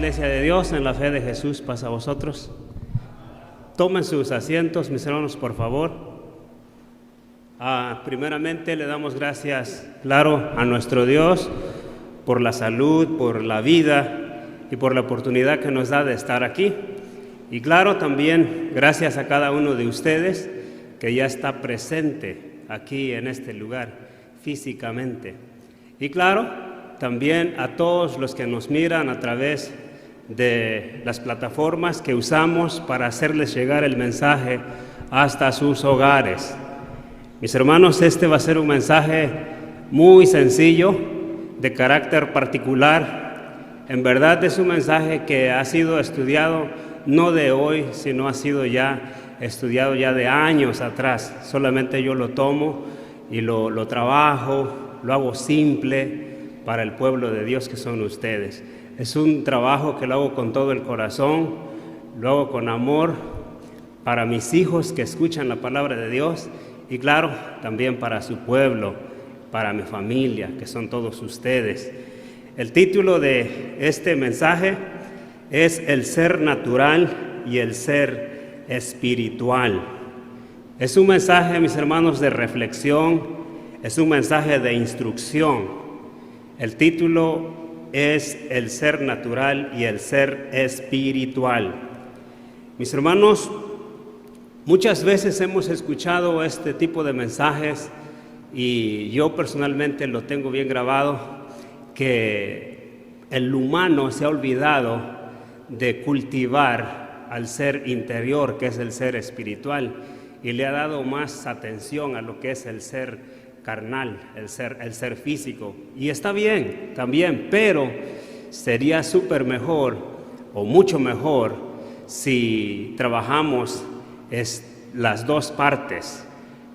Iglesia de Dios, en la fe de Jesús, paz a vosotros. Tomen sus asientos, mis hermanos, por favor. Primeramente le damos gracias, claro, a nuestro Dios por la salud, por la vida y por la oportunidad que nos da de estar aquí. Y claro, también gracias a cada uno de ustedes que ya está presente aquí en este lugar físicamente. Y claro, también a todos los que nos miran a través de las plataformas que usamos para hacerles llegar el mensaje hasta sus hogares. Mis hermanos, este va a ser un mensaje muy sencillo, de carácter particular. En verdad es un mensaje que ha sido estudiado no de hoy, sino ha sido ya estudiado ya de años atrás. Solamente yo lo tomo y lo trabajo, lo hago simple para el pueblo de Dios que son ustedes. Es un trabajo que lo hago con todo el corazón, lo hago con amor para mis hijos que escuchan la palabra de Dios y claro, también para su pueblo, para mi familia, que son todos ustedes. El título de este mensaje es El ser natural y el ser espiritual. Es un mensaje, mis hermanos, de reflexión, es un mensaje de instrucción. El título es El ser natural y el ser espiritual. Mis hermanos, muchas veces hemos escuchado este tipo de mensajes y yo personalmente lo tengo bien grabado, que el humano se ha olvidado de cultivar al ser interior, que es el ser espiritual, y le ha dado más atención a lo que es el ser carnal, el ser físico. Y está bien también, pero sería súper mejor o mucho mejor si trabajamos las dos partes,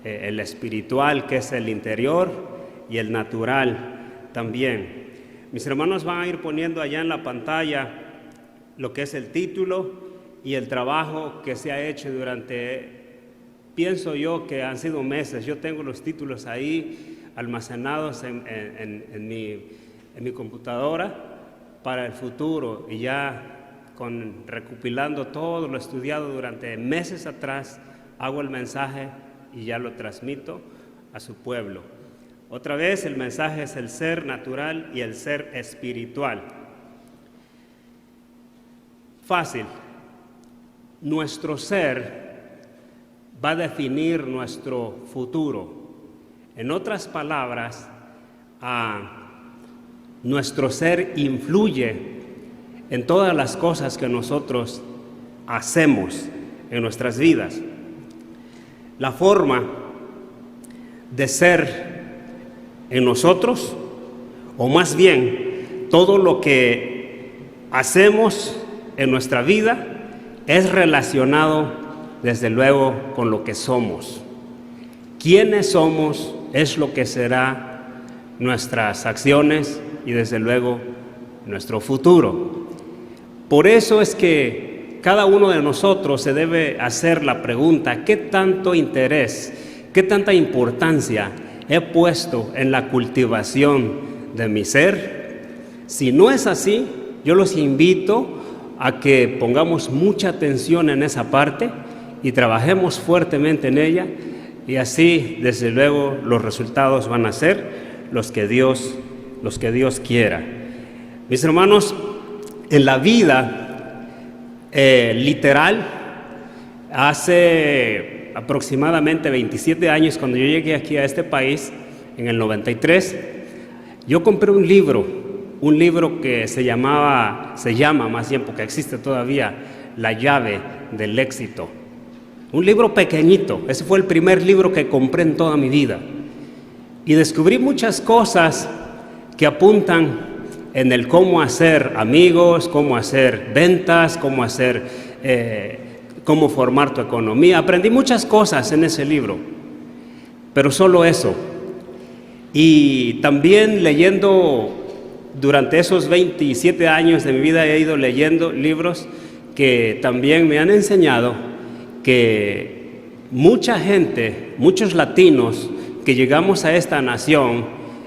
el espiritual, que es el interior, y el natural también. Mis hermanos van a ir poniendo allá en la pantalla lo que es el título y el trabajo que se ha hecho durante, pienso yo que han sido meses. Yo tengo los títulos ahí almacenados en mi computadora para el futuro, y ya recopilando todo lo estudiado durante meses atrás, hago el mensaje y ya lo transmito a su pueblo. Otra vez, el mensaje es el ser natural y el ser espiritual. Fácil. Nuestro ser va a definir nuestro futuro. En otras palabras, nuestro ser influye en todas las cosas que nosotros hacemos en nuestras vidas. La forma de ser en nosotros, o más bien, todo lo que hacemos en nuestra vida es relacionado desde luego con lo que somos. Quiénes somos es lo que será nuestras acciones y desde luego nuestro futuro. Por eso es que cada uno de nosotros se debe hacer la pregunta: ¿qué tanto interés, qué tanta importancia he puesto en la cultivación de mi ser? Si no es así, yo los invito a que pongamos mucha atención en esa parte y trabajemos fuertemente en ella, y así desde luego los resultados van a ser los que Dios quiera. Mis hermanos, en la vida literal, hace aproximadamente 27 años, cuando yo llegué aquí a este país, en el 93, yo compré un libro que se llama más bien, porque existe todavía, La llave del éxito. Un libro pequeñito. Ese fue el primer libro que compré en toda mi vida. Y descubrí muchas cosas que apuntan en el cómo hacer amigos, cómo hacer ventas, cómo formar tu economía. Aprendí muchas cosas en ese libro, pero solo eso. Y también leyendo, durante esos 27 años de mi vida he ido leyendo libros que también me han enseñado que mucha gente, muchos latinos que llegamos a esta nación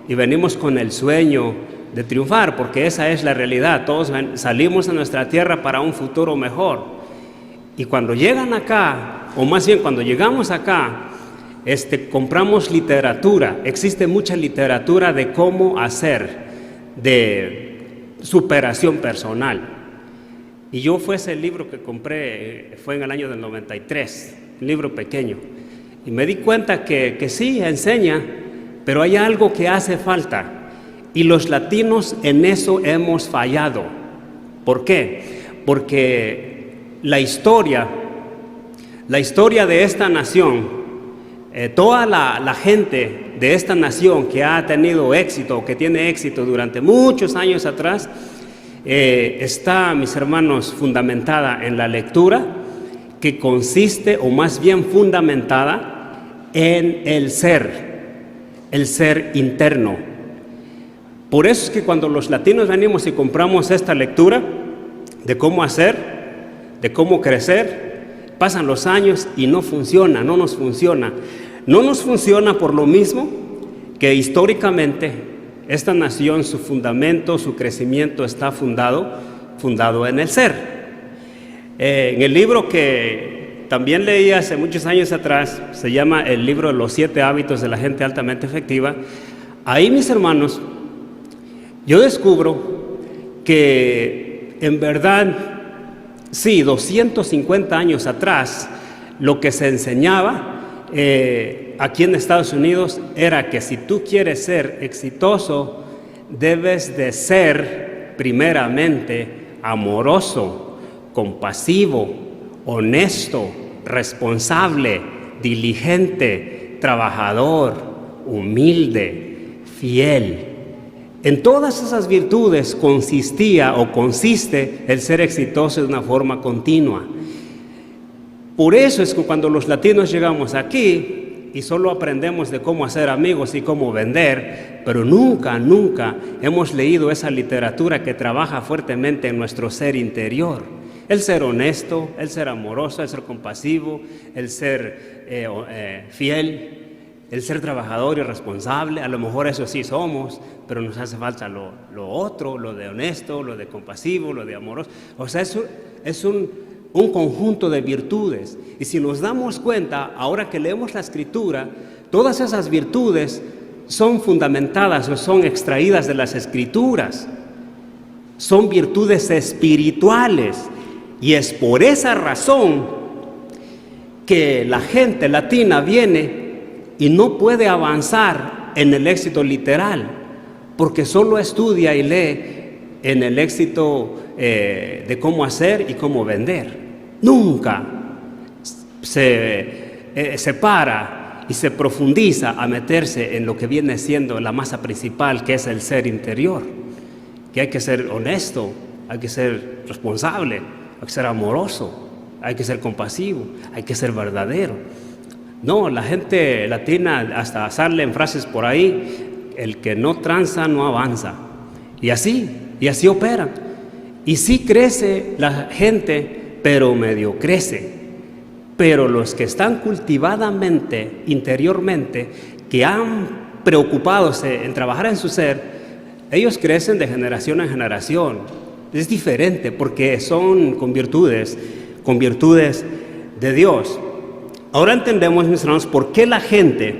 y venimos con el sueño de triunfar, porque esa es la realidad. Todos salimos a nuestra tierra para un futuro mejor. Y cuando llegan acá, o más bien cuando llegamos acá, compramos literatura. Existe mucha literatura de cómo hacer, de superación personal. Y yo fue ese libro que compré, fue en el año del 93, un libro pequeño. Y me di cuenta que sí, enseña, pero hay algo que hace falta. Y los latinos en eso hemos fallado. ¿Por qué? Porque la historia de esta nación, toda la gente de esta nación que ha tenido éxito, que tiene éxito durante muchos años atrás, está, mis hermanos, fundamentada en la lectura, que consiste, o más bien fundamentada, en el ser interno. Por eso es que cuando los latinos venimos y compramos esta lectura de cómo hacer, de cómo crecer, pasan los años y no funciona, no nos funciona. No nos funciona por lo mismo que históricamente esta nación, su fundamento, su crecimiento está fundado en el ser. En el libro que también leí hace muchos años atrás, se llama el libro Los 7 hábitos de la gente altamente efectiva. Ahí, mis hermanos, yo descubro que en verdad, sí, 250 años atrás, lo que se enseñaba aquí en Estados Unidos era que si tú quieres ser exitoso, debes de ser primeramente amoroso, compasivo, honesto, responsable, diligente, trabajador, humilde, fiel. En todas esas virtudes consistía o consiste el ser exitoso de una forma continua. Por eso es que cuando los latinos llegamos aquí y solo aprendemos de cómo hacer amigos y cómo vender, pero nunca hemos leído esa literatura que trabaja fuertemente en nuestro ser interior. El ser honesto, el ser amoroso, el ser compasivo, el ser fiel, el ser trabajador y responsable. A lo mejor eso sí somos, pero nos hace falta lo otro, lo de honesto, lo de compasivo, lo de amoroso. O sea, es un conjunto de virtudes. Y si nos damos cuenta, ahora que leemos la Escritura, todas esas virtudes son fundamentadas o son extraídas de las Escrituras. Son virtudes espirituales. Y es por esa razón que la gente latina viene y no puede avanzar en el éxito literal, porque solo estudia y lee en el éxito de cómo hacer y cómo vender. Nunca se para y se profundiza a meterse en lo que viene siendo la masa principal, que es el ser interior, que hay que ser honesto, hay que ser responsable, hay que ser amoroso, hay que ser compasivo, hay que ser verdadero. No, la gente latina hasta salen frases por ahí, el que no tranza no avanza. Y así operan. Y sí crece la gente, pero medio crece. Pero los que están cultivadamente, interiormente, que han preocupado en trabajar en su ser, ellos crecen de generación en generación. Es diferente porque son con virtudes de Dios. Ahora entendemos, mis hermanos, por qué la gente,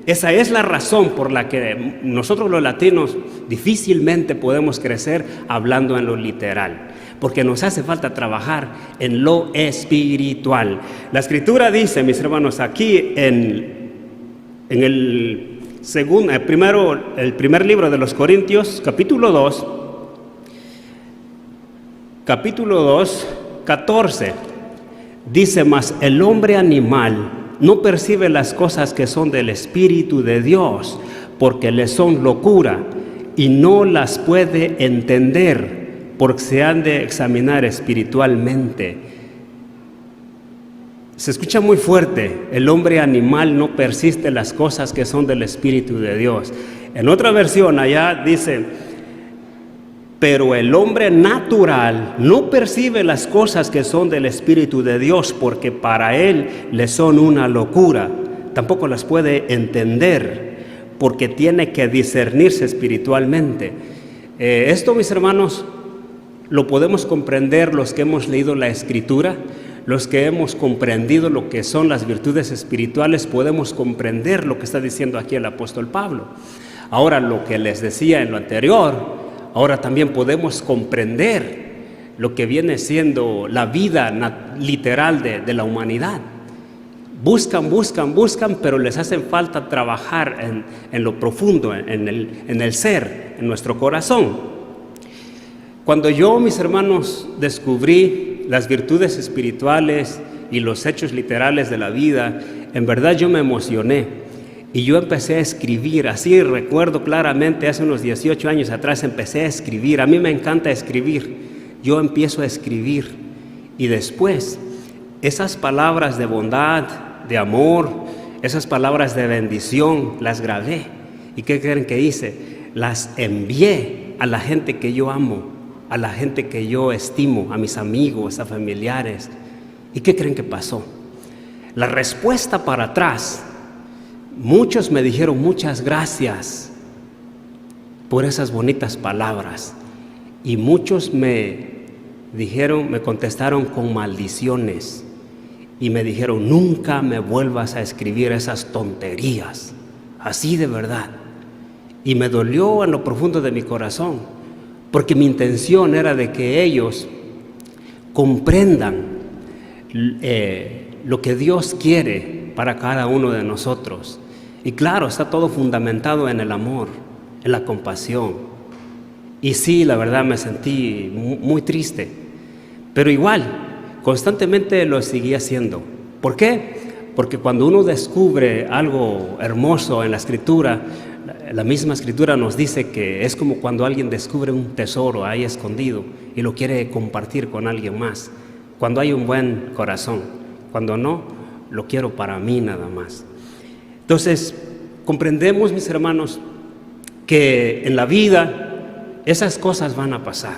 esa es la razón por la que nosotros los latinos difícilmente podemos crecer hablando en lo literal, porque nos hace falta trabajar en lo espiritual. La Escritura dice, mis hermanos, aquí en el primer libro de los Corintios, capítulo 2, 14, dice: mas el hombre animal no percibe las cosas que son del Espíritu de Dios, porque le son locura, y no las puede entender, porque se han de examinar espiritualmente. Se escucha muy fuerte: el hombre animal no percibe las cosas que son del Espíritu de Dios. En otra versión allá dice: pero el hombre natural no percibe las cosas que son del Espíritu de Dios, porque para él le son una locura. Tampoco las puede entender, porque tiene que discernirse espiritualmente. Esto, mis hermanos, lo podemos comprender los que hemos leído la Escritura, los que hemos comprendido lo que son las virtudes espirituales, podemos comprender lo que está diciendo aquí el apóstol Pablo. Ahora, lo que les decía en lo anterior, ahora también podemos comprender lo que viene siendo la vida literal de la humanidad. Buscan, pero les hace falta trabajar en lo profundo, en el ser, en nuestro corazón. Cuando yo, mis hermanos, descubrí las virtudes espirituales y los hechos literales de la vida, en verdad yo me emocioné y yo empecé a escribir. Así recuerdo claramente, hace unos 18 años atrás empecé a escribir. A mí me encanta escribir. Yo empiezo a escribir y después esas palabras de bondad, de amor, esas palabras de bendición, las grabé. ¿Y qué creen que hice? Las envié a la gente que yo amo, a la gente que yo estimo, a mis amigos, a familiares. ¿Y qué creen que pasó? La respuesta para atrás, muchos me dijeron muchas gracias por esas bonitas palabras, y muchos me contestaron con maldiciones y me dijeron: nunca me vuelvas a escribir esas tonterías, así de verdad. Y me dolió en lo profundo de mi corazón, porque mi intención era de que ellos comprendan lo que Dios quiere para cada uno de nosotros. Y claro, está todo fundamentado en el amor, en la compasión. Y sí, la verdad me sentí muy triste, pero igual, constantemente lo seguí haciendo. ¿Por qué? Porque cuando uno descubre algo hermoso en la Escritura, la misma Escritura nos dice que es como cuando alguien descubre un tesoro ahí escondido y lo quiere compartir con alguien más. Cuando hay un buen corazón, cuando no, lo quiero para mí nada más. Entonces, comprendemos, mis hermanos, que en la vida esas cosas van a pasar.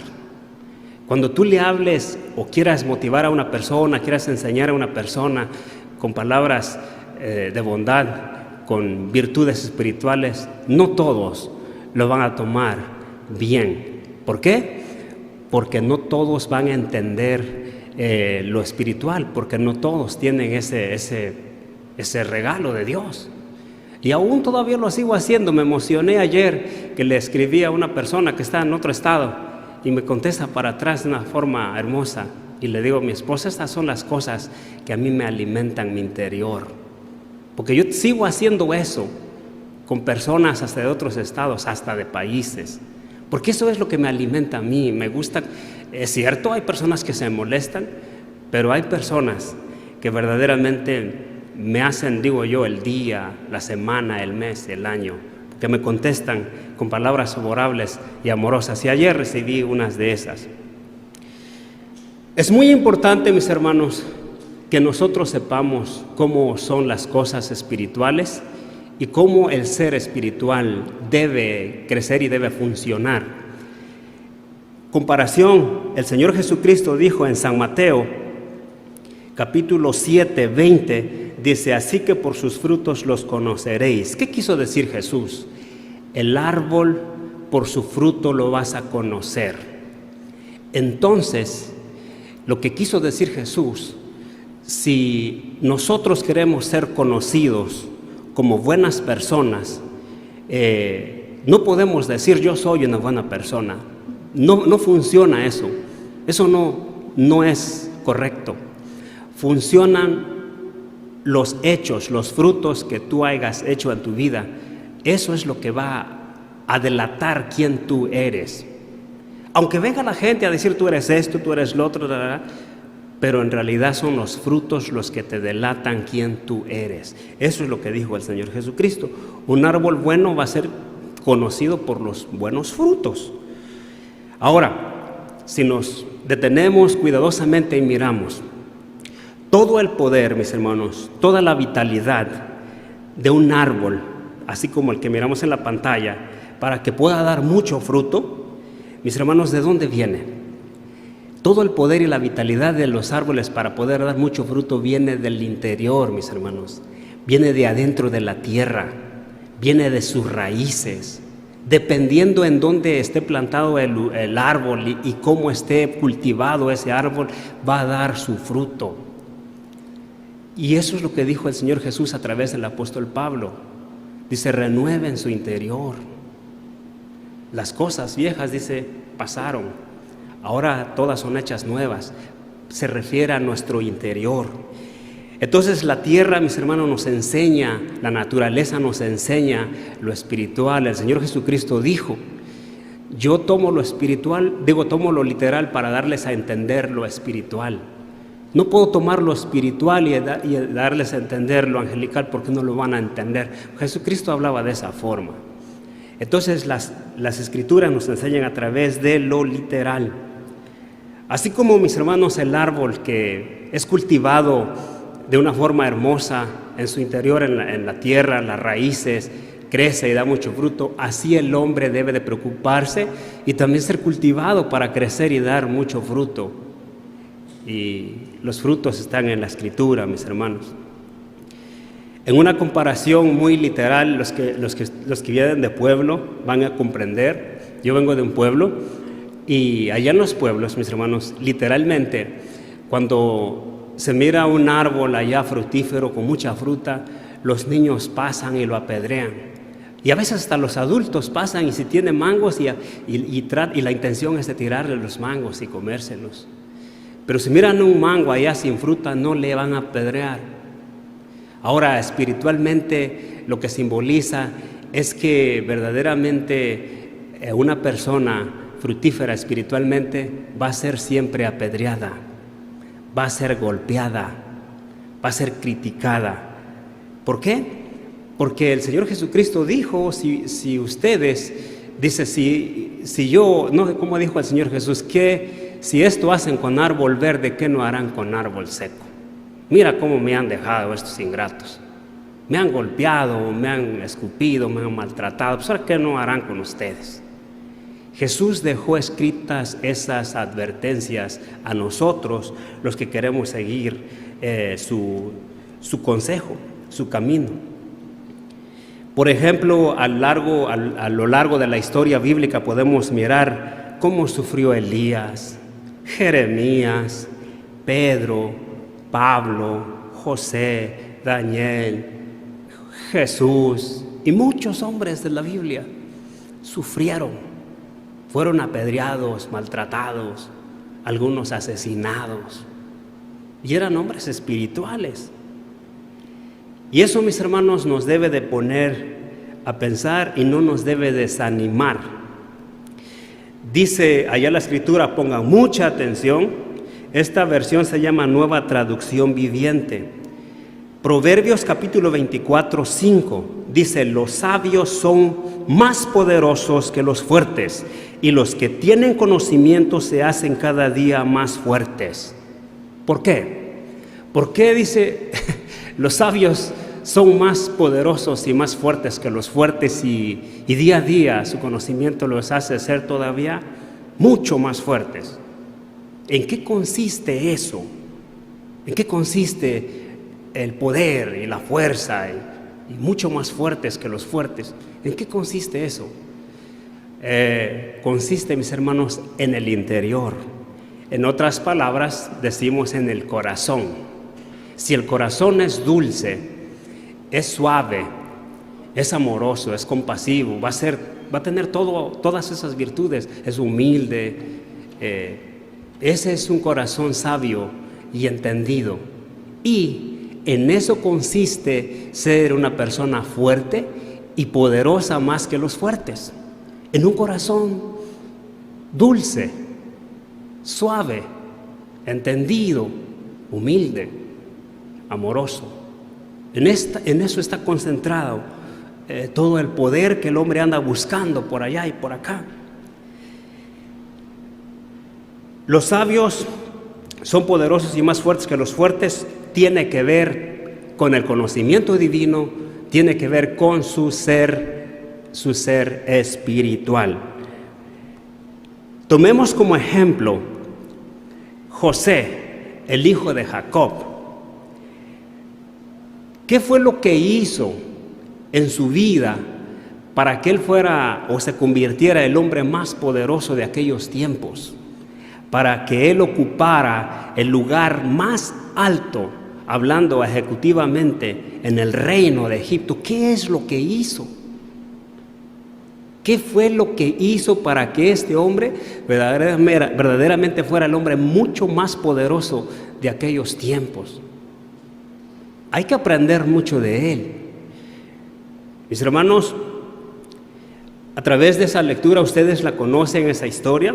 Cuando tú le hables o quieras motivar a una persona, quieras enseñar a una persona con palabras de bondad, con virtudes espirituales, no todos lo van a tomar bien. ¿Por qué? Porque no todos van a entender lo espiritual, porque no todos tienen ese regalo de Dios. Y aún todavía lo sigo haciendo. Me emocioné ayer que le escribí a una persona que está en otro estado y me contesta para atrás de una forma hermosa. Y le digo: mi esposa, estas son las cosas que a mí me alimentan mi interior. Porque yo sigo haciendo eso con personas hasta de otros estados, hasta de países. Porque eso es lo que me alimenta a mí. Me gusta. Es cierto, hay personas que se molestan, pero hay personas que verdaderamente me hacen, digo yo, el día, la semana, el mes, el año, que me contestan con palabras favorables y amorosas. Y ayer recibí unas de esas. Es muy importante, mis hermanos, que nosotros sepamos cómo son las cosas espirituales y cómo el ser espiritual debe crecer y debe funcionar. Comparación, el Señor Jesucristo dijo en San Mateo, capítulo 7, 20, dice: así que por sus frutos los conoceréis. ¿Qué quiso decir Jesús? El árbol por su fruto lo vas a conocer. Entonces, lo que quiso decir Jesús, si nosotros queremos ser conocidos como buenas personas, no podemos decir yo soy una buena persona. No funciona eso. Eso no es correcto. Funcionan los hechos, los frutos que tú hayas hecho en tu vida. Eso es lo que va a delatar quién tú eres. Aunque venga la gente a decir tú eres esto, tú eres lo otro, pero en realidad son los frutos los que te delatan quién tú eres. Eso es lo que dijo el Señor Jesucristo. Un árbol bueno va a ser conocido por los buenos frutos. Ahora, si nos detenemos cuidadosamente y miramos, todo el poder, mis hermanos, toda la vitalidad de un árbol, así como el que miramos en la pantalla, para que pueda dar mucho fruto, mis hermanos, ¿de dónde viene? Todo el poder y la vitalidad de los árboles para poder dar mucho fruto viene del interior, mis hermanos. Viene de adentro de la tierra, viene de sus raíces, Dependiendo en dónde esté plantado el árbol y cómo esté cultivado ese árbol, va a dar su fruto. Y eso es lo que dijo el Señor Jesús a través del apóstol Pablo. Dice, renueven su interior. Las cosas viejas, dice, pasaron. Ahora todas son hechas nuevas. Se refiere a nuestro interior. Entonces la tierra, mis hermanos, nos enseña, la naturaleza nos enseña lo espiritual. El Señor Jesucristo dijo, yo tomo lo espiritual, tomo lo literal para darles a entender lo espiritual. No puedo tomar lo espiritual y darles a entender lo angelical porque no lo van a entender. Jesucristo hablaba de esa forma. Entonces las escrituras nos enseñan a través de lo literal. Así como, mis hermanos, el árbol que es cultivado de una forma hermosa en su interior, en la tierra, las raíces, crece y da mucho fruto, así el hombre debe de preocuparse y también ser cultivado para crecer y dar mucho fruto. Y los frutos están en la escritura, mis hermanos. En una comparación muy literal, los que vienen de pueblo van a comprender. Yo vengo de un pueblo y allá en los pueblos, mis hermanos, literalmente, cuando se mira un árbol allá frutífero con mucha fruta, los niños pasan y lo apedrean. Y a veces hasta los adultos pasan y si tienen mangos y la intención es de tirarle los mangos y comérselos. Pero si miran un mango allá sin fruta, no le van a apedrear. Ahora, espiritualmente, lo que simboliza es que verdaderamente una persona fructífera espiritualmente va a ser siempre apedreada, va a ser golpeada, va a ser criticada. ¿Por qué? Porque el Señor Jesucristo dijo, si ustedes, dice, si yo, no, como dijo el Señor Jesús, que si esto hacen con árbol verde, ¿qué no harán con árbol seco? Mira cómo me han dejado estos ingratos. Me han golpeado, me han escupido, me han maltratado. Pues ahora, ¿qué no harán con ustedes? Jesús dejó escritas esas advertencias a nosotros, los que queremos seguir su consejo, su camino. Por ejemplo, a lo largo de la historia bíblica podemos mirar cómo sufrió Elías, Jeremías, Pedro, Pablo, José, Daniel, Jesús y muchos hombres de la Biblia sufrieron, fueron apedreados, maltratados, algunos asesinados, y eran hombres espirituales. Y eso, mis hermanos, nos debe de poner a pensar y no nos debe desanimar. Dice allá la escritura, pongan mucha atención, esta versión se llama Nueva Traducción Viviente. Proverbios capítulo 24, 5, dice, los sabios son más poderosos que los fuertes, y los que tienen conocimiento se hacen cada día más fuertes. ¿Por qué? ¿Por qué dice los sabios son más poderosos y más fuertes que los fuertes y día a día su conocimiento los hace ser todavía mucho más fuertes? ¿En qué consiste eso? ¿En qué consiste el poder y la fuerza y mucho más fuertes que los fuertes? ¿En qué consiste eso? Consiste, mis hermanos, en el interior. En otras palabras, decimos en el corazón. Si el corazón es dulce, es suave, es amoroso, es compasivo, va a tener todas esas virtudes, es humilde. Ese es un corazón sabio y entendido. Y en eso consiste ser una persona fuerte y poderosa más que los fuertes. En un corazón dulce, suave, entendido, humilde, amoroso. En eso está concentrado todo el poder que el hombre anda buscando por allá y por acá. Los sabios son poderosos y más fuertes que los fuertes. Tiene que ver con el conocimiento divino, tiene que ver con su ser espiritual. Tomemos como ejemplo José, el hijo de Jacob. ¿Qué fue lo que hizo en su vida para que él fuera o se convirtiera en el hombre más poderoso de aquellos tiempos, para que él ocupara el lugar más alto, hablando ejecutivamente, en el reino de Egipto. ¿Qué es lo que hizo? ¿Qué fue lo que hizo para que este hombre verdaderamente fuera el hombre mucho más poderoso de aquellos tiempos? Hay que aprender mucho de él. Mis hermanos, a través de esa lectura ustedes la conocen, esa historia,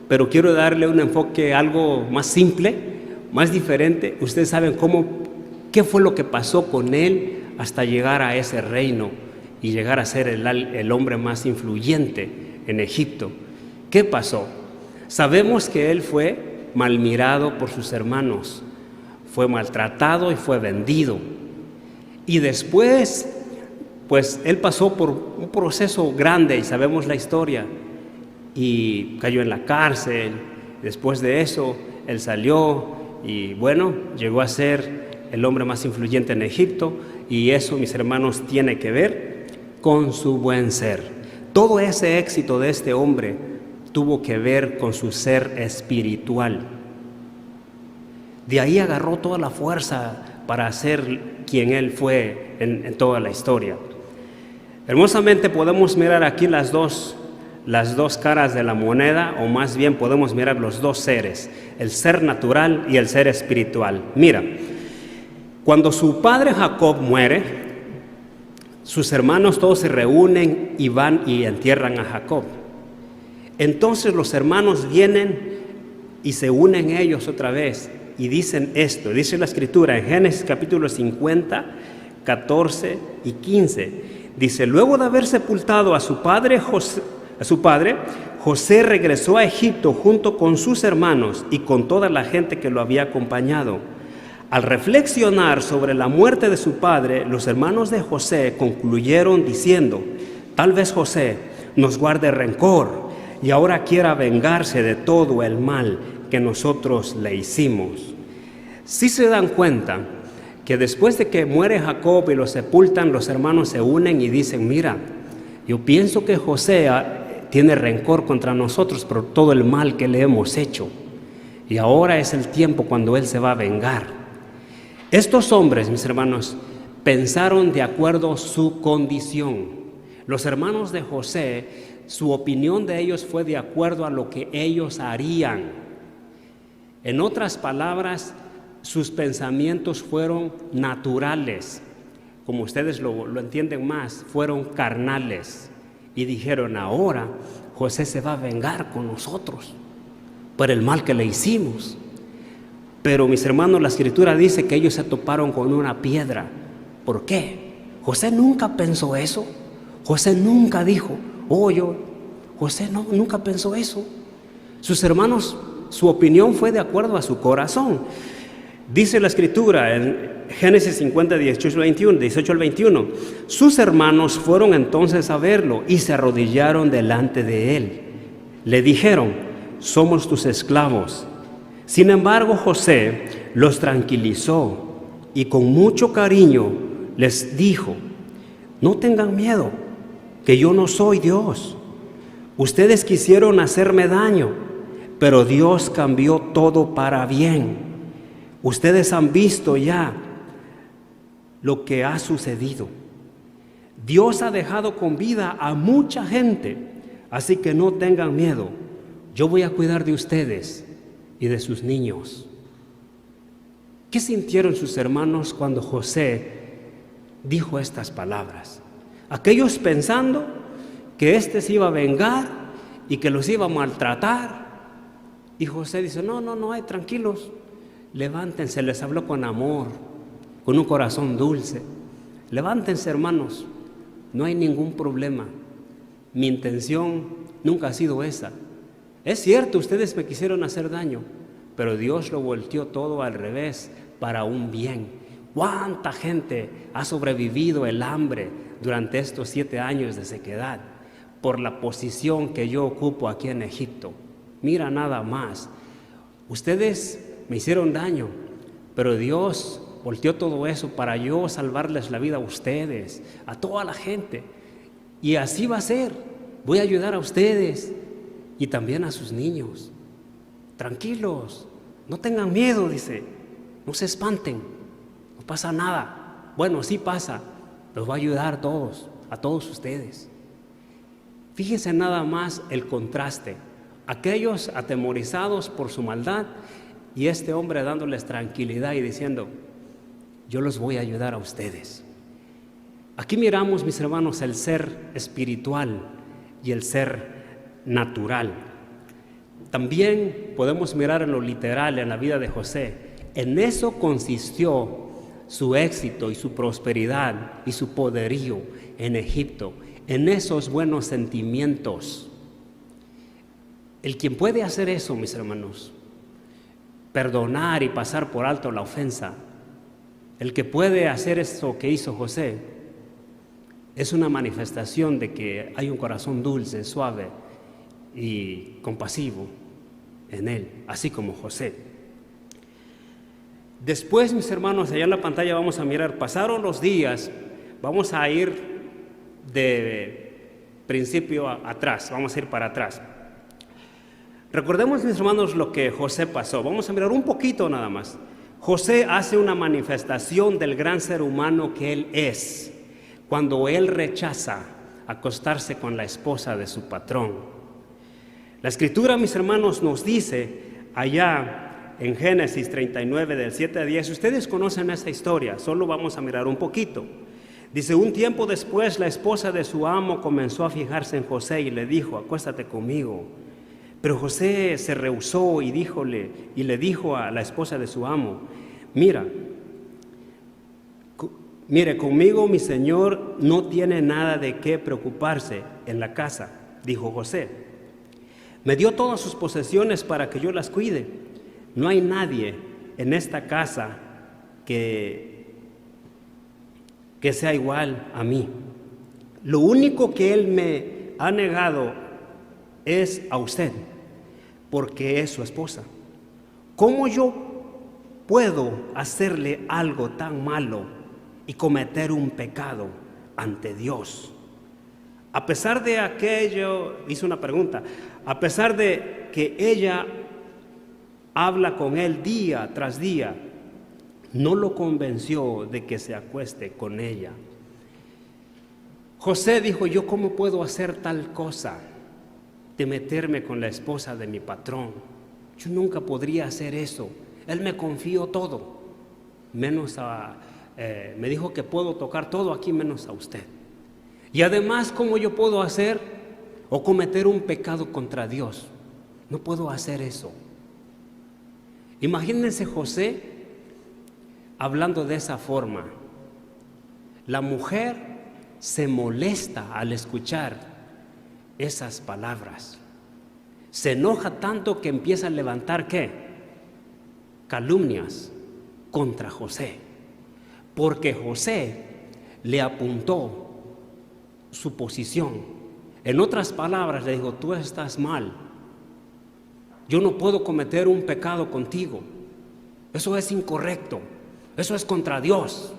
pero quiero darle un enfoque algo más simple, más diferente. Ustedes saben qué fue lo que pasó con él hasta llegar a ese reino y llegar a ser el hombre más influyente en Egipto. ¿Qué pasó? Sabemos que él fue mal mirado por sus hermanos, fue maltratado y fue vendido. Y después, pues él pasó por un proceso grande y sabemos la historia. Y cayó en la cárcel. Después de eso, él salió y bueno, llegó a ser el hombre más influyente en Egipto. Y eso, mis hermanos, tiene que ver con su buen ser. Todo ese éxito de este hombre tuvo que ver con su ser espiritual. De ahí agarró toda la fuerza para ser quien él fue en toda la historia. Hermosamente podemos mirar aquí las dos caras de la moneda, o más bien podemos mirar los dos seres, el ser natural y el ser espiritual. Mira, cuando su padre Jacob muere, sus hermanos todos se reúnen y van y entierran a Jacob. Entonces los hermanos vienen y se unen ellos otra vez y dicen esto, dice la Escritura en Génesis capítulo 50, 14 y 15. Dice: luego de haber sepultado a su padre, José regresó a Egipto junto con sus hermanos y con toda la gente que lo había acompañado. Al reflexionar sobre la muerte de su padre, los hermanos de José concluyeron diciendo: tal vez José nos guarde rencor y ahora quiera vengarse de todo el mal que nosotros le hicimos. Si se dan cuenta que después de que muere Jacob y lo sepultan, los hermanos se unen y dicen: mira, yo pienso que José tiene rencor contra nosotros por todo el mal que le hemos hecho, y ahora es el tiempo cuando él se va a vengar. Estos hombres, mis hermanos, pensaron de acuerdo a su condición. Los hermanos de José, su opinión de ellos fue de acuerdo a lo que ellos harían. En otras palabras, sus pensamientos fueron naturales. Como ustedes lo entienden más, fueron carnales. Y dijeron: ahora José se va a vengar con nosotros por el mal que le hicimos. Pero, mis hermanos, la Escritura dice que ellos se toparon con una piedra. ¿Por qué? José nunca pensó eso. José nunca dijo: José nunca pensó eso. Sus hermanos, su opinión fue de acuerdo a su corazón. Dice la Escritura en Génesis 50, 18 al 21. Sus hermanos fueron entonces a verlo y se arrodillaron delante de él. Le dijeron: somos tus esclavos. Sin embargo, José los tranquilizó y con mucho cariño les dijo: no tengan miedo, que yo no soy Dios. Ustedes quisieron hacerme daño, pero Dios cambió todo para bien. Ustedes han visto ya lo que ha sucedido. Dios ha dejado con vida a mucha gente, así que no tengan miedo. Yo voy a cuidar de ustedes y de sus niños. ¿Qué sintieron sus hermanos cuando José dijo estas palabras? Aquellos pensando que se iba a vengar y que los iba a maltratar. Y José dice: no, tranquilos, levántense. Les habló con amor, con un corazón dulce. Levántense, hermanos, no hay ningún problema. Mi intención nunca ha sido esa. Es cierto, ustedes me quisieron hacer daño, pero Dios lo volteó todo al revés para un bien. ¿Cuánta gente ha sobrevivido el hambre durante estos 7 años de sequedad por la posición que yo ocupo aquí en Egipto? Mira nada más. Ustedes me hicieron daño, pero Dios volteó todo eso para yo salvarles la vida a ustedes, a toda la gente. Y así va a ser. Voy a ayudar a ustedes y también a sus niños. Tranquilos, no tengan miedo, dice. No se espanten, no pasa nada. Bueno, sí pasa, los va a ayudar a todos ustedes. Fíjense nada más el contraste. Aquellos atemorizados por su maldad y este hombre dándoles tranquilidad y diciendo: yo los voy a ayudar a ustedes. Aquí miramos, mis hermanos, el ser espiritual y el ser natural. También podemos mirar en lo literal en la vida de José. En eso consistió su éxito y su prosperidad y su poderío en Egipto, en esos buenos sentimientos. El quien puede hacer eso, mis hermanos, perdonar y pasar por alto la ofensa, el que puede hacer eso que hizo José, es una manifestación de que hay un corazón dulce, suave y compasivo en él, así como José. Después, mis hermanos, allá en la pantalla vamos a mirar, pasaron los días, vamos a ir de principio atrás, vamos a ir para atrás. Recordemos, mis hermanos, lo que José pasó. Vamos a mirar un poquito nada más. José hace una manifestación del gran ser humano que él es, cuando él rechaza acostarse con la esposa de su patrón. La Escritura, mis hermanos, nos dice allá en Génesis 39, del 7 a 10, ustedes conocen esa historia, solo vamos a mirar un poquito. Dice: un tiempo después, la esposa de su amo comenzó a fijarse en José y le dijo: acuéstate conmigo. Pero José se rehusó y le dijo a la esposa de su amo: mire, conmigo mi señor no tiene nada de qué preocuparse en la casa, dijo José. Me dio todas sus posesiones para que yo las cuide. No hay nadie en esta casa que sea igual a mí. Lo único que él me ha negado es a usted, porque es su esposa. ¿Cómo yo puedo hacerle algo tan malo y cometer un pecado ante Dios? A pesar de aquello, hizo una pregunta, a pesar de que ella habla con él día tras día, no lo convenció de que se acueste con ella. José dijo: yo cómo puedo hacer tal cosa de meterme con la esposa de mi patrón. Yo nunca podría hacer eso. Él me confió todo, menos me dijo que puedo tocar todo aquí menos a usted. Y además, ¿cómo yo puedo hacer o cometer un pecado contra Dios? No puedo hacer eso. Imagínense José hablando de esa forma. La mujer se molesta al escuchar esas palabras. Se enoja tanto que empieza a levantar ¿qué? Calumnias contra José. Porque José le apuntó su posición. En otras palabras le dijo: tú estás mal. Yo no puedo cometer un pecado contigo. Eso es incorrecto. Eso es contra Dios.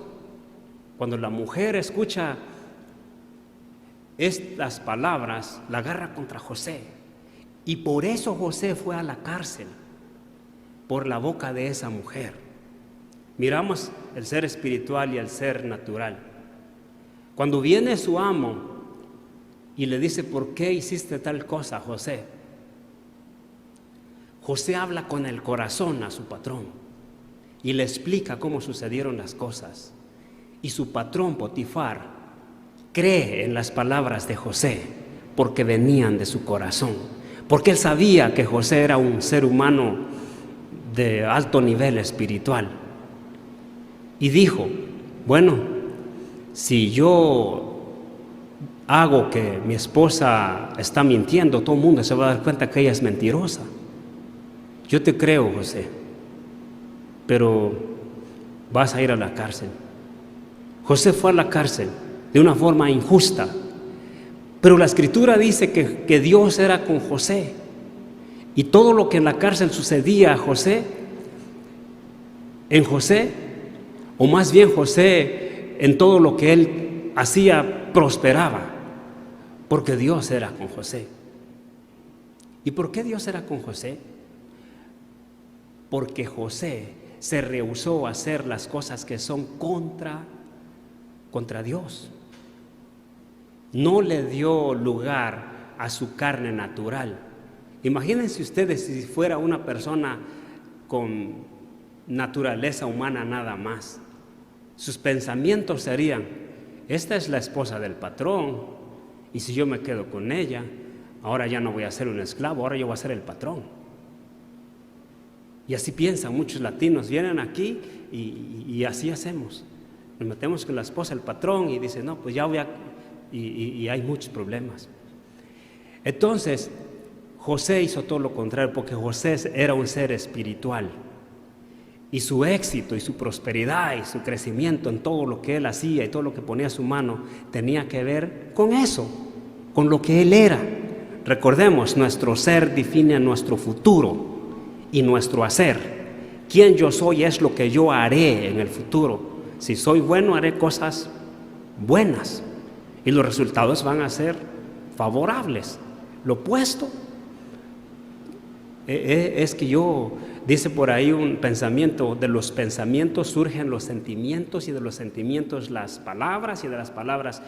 Cuando la mujer escucha estas palabras, la agarra contra José. Y por eso José fue a la cárcel, por la boca de esa mujer. Miramos el ser espiritual y el ser natural. Cuando viene su amo y le dice: ¿por qué hiciste tal cosa, José? José habla con el corazón a su patrón y le explica cómo sucedieron las cosas. Y su patrón Potifar cree en las palabras de José porque venían de su corazón, porque él sabía que José era un ser humano de alto nivel espiritual. Y dijo: bueno, si yo hago que mi esposa está mintiendo, todo el mundo se va a dar cuenta que ella es mentirosa. Yo te creo, José, pero vas a ir a la cárcel. José fue a la cárcel de una forma injusta, pero la Escritura dice que Dios era con José, y todo lo que en la cárcel sucedía a José, en José, o más bien José, en todo lo que él hacía, prosperaba. porque Dios era con José. ¿Y por qué Dios era con José? Porque José se rehusó a hacer las cosas que son contra Dios. No le dio lugar a su carne natural. Imagínense ustedes si fuera una persona con naturaleza humana nada más. Sus pensamientos serían: esta es la esposa del patrón, y si yo me quedo con ella, ahora ya no voy a ser un esclavo, ahora yo voy a ser el patrón. Y así piensan muchos latinos, vienen aquí y así hacemos. Nos metemos con la esposa del patrón y dicen: no, pues ya voy a... Y hay muchos problemas. Entonces, José hizo todo lo contrario, porque José era un ser espiritual. Y su éxito y su prosperidad y su crecimiento en todo lo que él hacía y todo lo que ponía a su mano tenía que ver con eso, con lo que él era. Recordemos, nuestro ser define nuestro futuro y nuestro hacer. Quién yo soy es lo que yo haré en el futuro. Si soy bueno, haré cosas buenas y los resultados van a ser favorables. Lo opuesto es que dice por ahí un pensamiento: de los pensamientos surgen los sentimientos, y de los sentimientos las palabras, y de las palabras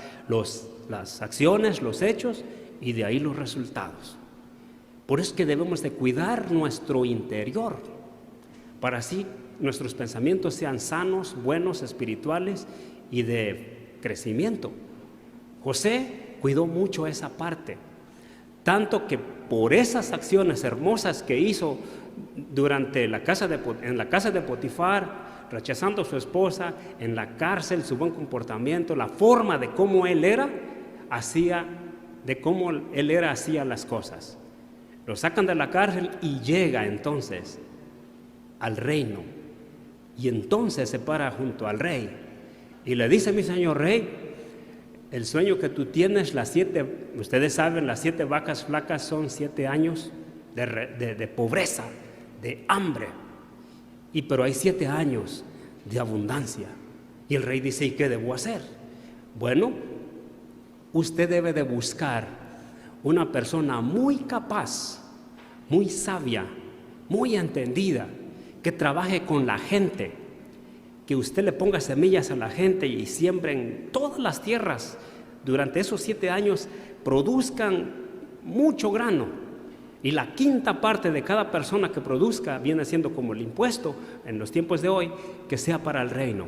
las acciones, los hechos, y de ahí los resultados. Por eso es que debemos de cuidar nuestro interior, para así nuestros pensamientos sean sanos, buenos, espirituales y de crecimiento. José cuidó mucho esa parte, tanto que por esas acciones hermosas que hizo en la casa de Potifar, rechazando a su esposa, en la cárcel, su buen comportamiento, la forma de cómo él era, hacía las cosas. Lo sacan de la cárcel y llega entonces al reino, y entonces se para junto al rey y le dice: mi señor rey, el sueño que tú tienes, ustedes saben, las 7 vacas flacas son 7 años de pobreza, de hambre, pero hay 7 años de abundancia. Y el rey dice: ¿y qué debo hacer? Bueno, usted debe de buscar una persona muy capaz, muy sabia, muy entendida, que trabaje con la gente, que usted le ponga semillas a la gente y siembren todas las tierras. Durante esos 7 años produzcan mucho grano, y la 5ª parte de cada persona que produzca viene siendo como el impuesto en los tiempos de hoy, que sea para el reino.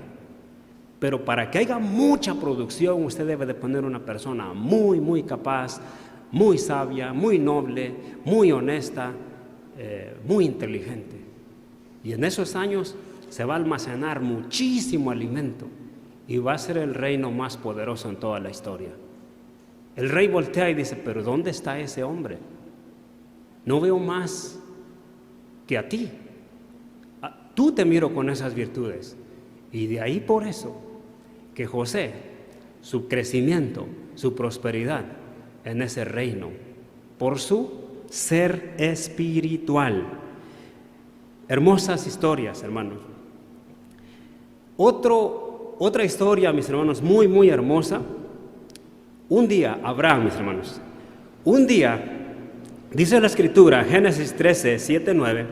Pero para que haya mucha producción, usted debe de poner una persona muy, muy capaz, muy sabia, muy noble, muy honesta, muy inteligente. Y en esos años se va a almacenar muchísimo alimento y va a ser el reino más poderoso en toda la historia. El rey voltea y dice: pero ¿dónde está ese hombre? No veo más que a ti. Tú te miro con esas virtudes. Y de ahí por eso que José, su crecimiento, su prosperidad en ese reino, por su ser espiritual. Hermosas historias, hermanos. Otra historia, mis hermanos, muy, muy hermosa. Un día, Abraham, mis hermanos, dice la Escritura, Génesis 13, 7, 9,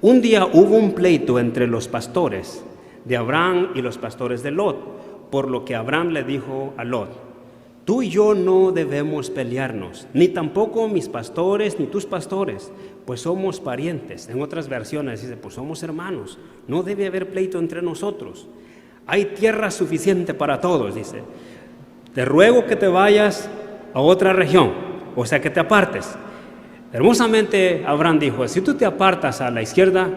un día hubo un pleito entre los pastores de Abraham y los pastores de Lot, por lo que Abraham le dijo a Lot: tú y yo no debemos pelearnos, ni tampoco mis pastores ni tus pastores, pues somos parientes. En otras versiones dice: pues somos hermanos, no debe haber pleito entre nosotros. Hay tierra suficiente para todos, dice. Te ruego que te vayas a otra región, o sea, que te apartes. Hermosamente Abraham dijo: si tú te apartas a la izquierda,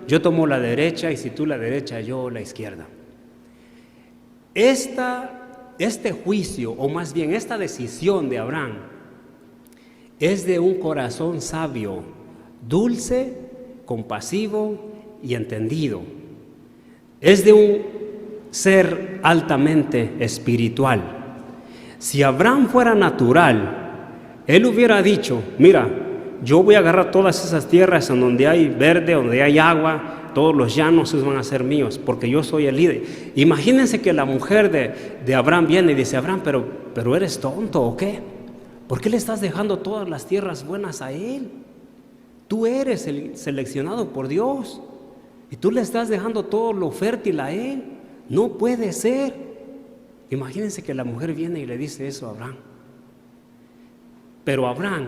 yo tomo la derecha, y si tú la derecha, yo la izquierda. Este juicio, o más bien esta decisión de Abraham, es de un corazón sabio, dulce, compasivo y entendido. Es de un ser altamente espiritual. Si Abraham fuera natural, él hubiera dicho: mira, yo voy a agarrar todas esas tierras en donde hay verde, donde hay agua, todos los llanos esos van a ser míos, porque yo soy el líder. Imagínense que la mujer de Abraham viene y dice: Abraham, pero ¿eres tonto o qué? ¿Por qué le estás dejando todas las tierras buenas a él? Tú eres el seleccionado por Dios y tú le estás dejando todo lo fértil a él. No puede ser. Imagínense que la mujer viene y le dice eso a Abraham. Pero Abraham,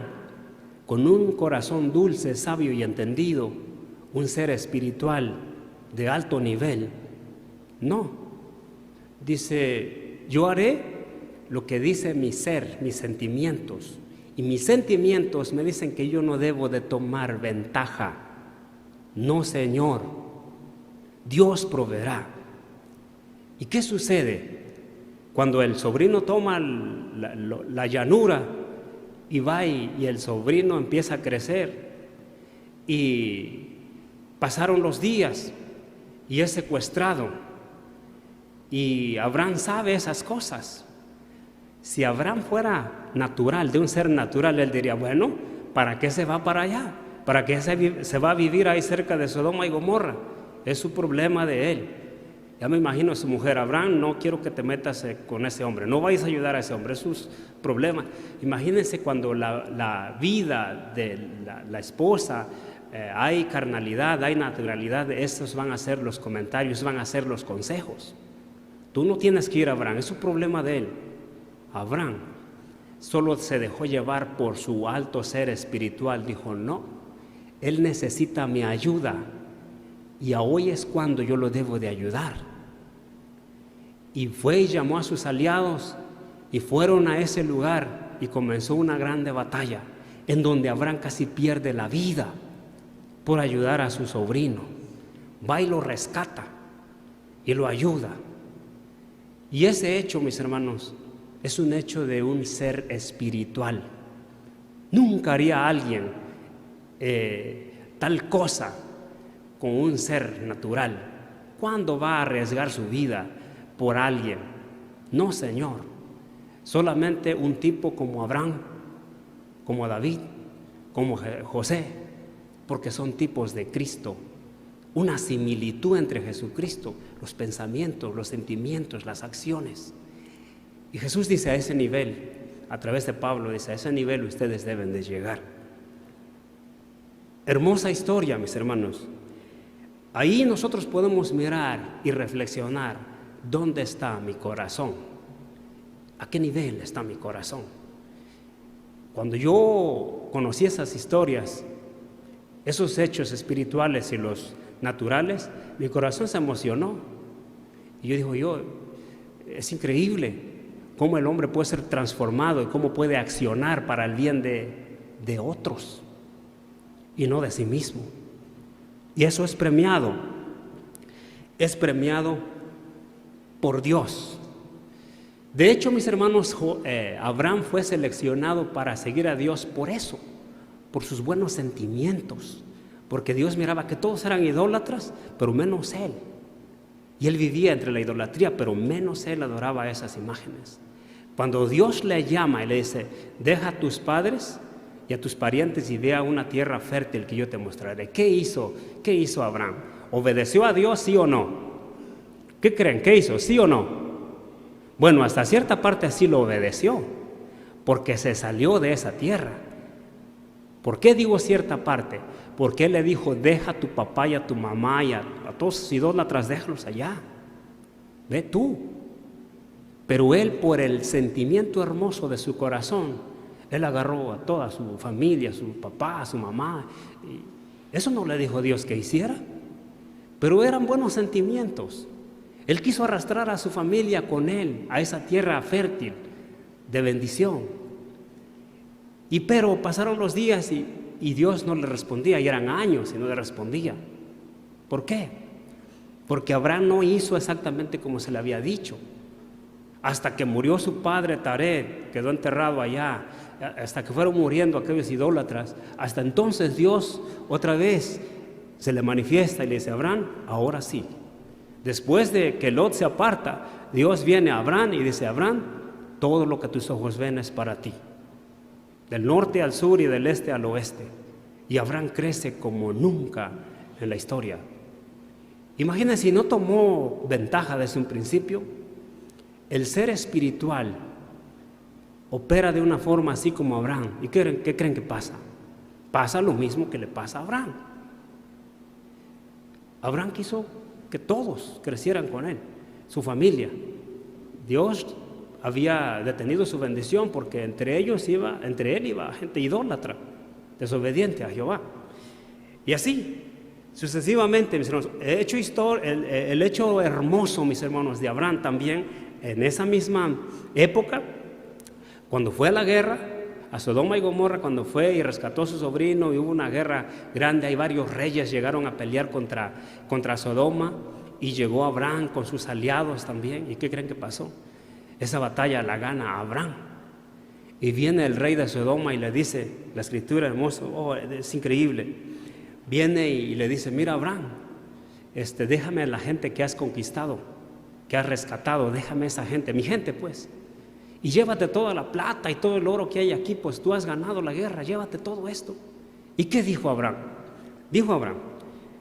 con un corazón dulce, sabio y entendido, un ser espiritual de alto nivel, no. Dice, yo haré lo que dice mi ser, mis sentimientos. Y mis sentimientos me dicen que yo no debo de tomar ventaja. No, Señor, Dios proveerá. ¿Y qué sucede? Cuando el sobrino toma la llanura y va y el sobrino empieza a crecer y pasaron los días y es secuestrado y Abraham sabe esas cosas. Si Abraham fuera natural, de un ser natural, él diría, bueno, ¿para qué se va para allá? ¿Para qué se va a vivir ahí cerca de Sodoma y Gomorra? Es su problema de él. Ya me imagino a su mujer, Abraham, no quiero que te metas con ese hombre, no vayas a ayudar a ese hombre, es su problema. Imagínense cuando la vida de la esposa, hay carnalidad, hay naturalidad, estos van a ser los comentarios, van a ser los consejos. Tú no tienes que ir a Abraham, es un problema de él. Abraham solo se dejó llevar por su alto ser espiritual, dijo, no, él necesita mi ayuda y hoy es cuando yo lo debo de ayudar. Y fue y llamó a sus aliados y fueron a ese lugar y comenzó una grande batalla en donde Abraham casi pierde la vida por ayudar a su sobrino. Va y lo rescata y lo ayuda. Y ese hecho, mis hermanos, es un hecho de un ser espiritual. Nunca haría alguien tal cosa con un ser natural. ¿Cuándo va a arriesgar su vida por alguien? No, Señor. Solamente un tipo como Abraham, como David, como José, porque son tipos de Cristo. Una similitud entre Jesucristo, los pensamientos, los sentimientos, las acciones. Y Jesús dice a ese nivel, a través de Pablo, dice a ese nivel ustedes deben de llegar. Hermosa historia, mis hermanos. Ahí nosotros podemos mirar y reflexionar, ¿dónde está mi corazón? ¿A qué nivel está mi corazón? Cuando yo conocí esas historias, esos hechos espirituales y los naturales, mi corazón se emocionó. Y yo digo, es increíble cómo el hombre puede ser transformado y cómo puede accionar para el bien de otros y no de sí mismo. Y eso es premiado por Dios. De hecho, mis hermanos, Abraham fue seleccionado para seguir a Dios por eso, por sus buenos sentimientos, porque Dios miraba que todos eran idólatras, pero menos él. Y él vivía entre la idolatría, pero menos él adoraba esas imágenes. Cuando Dios le llama y le dice, deja a tus padres y a tus parientes y ve a una tierra fértil que yo te mostraré. ¿Qué hizo Abraham? ¿Obedeció a Dios, sí o no? ¿Qué creen? ¿Qué hizo? ¿Sí o no? Bueno, hasta cierta parte sí lo obedeció, porque se salió de esa tierra. ¿Por qué digo cierta parte? Porque él le dijo, deja a tu papá y a tu mamá y a todos sus idólatras, déjalos allá. Ve tú. Pero él, por el sentimiento hermoso de su corazón, él agarró a toda su familia, a su papá, a su mamá. Y eso no le dijo Dios que hiciera, pero eran buenos sentimientos. Él quiso arrastrar a su familia con él a esa tierra fértil de bendición. Pero pasaron los días y Dios no le respondía, y eran años y no le respondía. ¿Por qué? Porque Abraham no hizo exactamente como se le había dicho. Hasta que murió su padre Taré, quedó enterrado allá, hasta que fueron muriendo aquellos idólatras, hasta entonces Dios otra vez se le manifiesta y le dice, Abraham, ahora sí. Después de que Lot se aparta, Dios viene a Abraham y dice, Abraham, todo lo que tus ojos ven es para ti. Del norte al sur y del este al oeste. Y Abraham crece como nunca en la historia. Imagínense, si no tomó ventaja desde un principio, el ser espiritual opera de una forma así como Abraham. ¿Y qué creen que pasa? Pasa lo mismo que le pasa a Abraham. Abraham quiso que todos crecieran con él, su familia. Dios había detenido su bendición porque entre él iba gente idólatra, desobediente a Jehová. Y así sucesivamente, mis hermanos. El hecho hermoso, mis hermanos, de Abraham también, en esa misma época, cuando fue a la guerra, a Sodoma y Gomorra, cuando fue y rescató a su sobrino y hubo una guerra grande, hay varios reyes llegaron a pelear contra Sodoma, y llegó Abraham con sus aliados también. ¿Y qué creen que pasó? Esa batalla la gana Abraham. Y viene el rey de Sodoma y le dice, la escritura hermosa, es increíble. Viene y le dice, mira Abraham, déjame a la gente que has conquistado, que has rescatado, déjame esa gente, mi gente pues. Y llévate toda la plata y todo el oro que hay aquí, pues tú has ganado la guerra, llévate todo esto. ¿Y qué dijo Abraham? Dijo Abraham,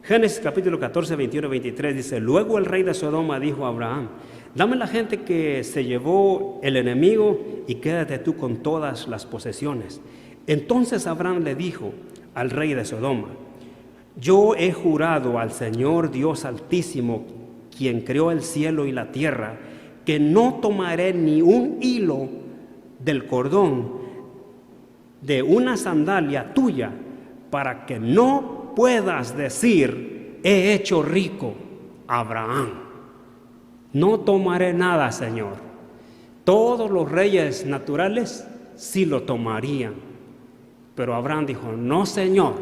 Génesis capítulo 14, 21, 23, dice, luego el rey de Sodoma dijo a Abraham, dame la gente que se llevó el enemigo y quédate tú con todas las posesiones. Entonces Abraham le dijo al rey de Sodoma, yo he jurado al Señor Dios Altísimo, quien creó el cielo y la tierra, que no tomaré ni un hilo del cordón de una sandalia tuya para que no puedas decir, he hecho rico a Abraham. No tomaré nada, Señor. Todos los reyes naturales sí lo tomarían. Pero Abraham dijo, no, Señor,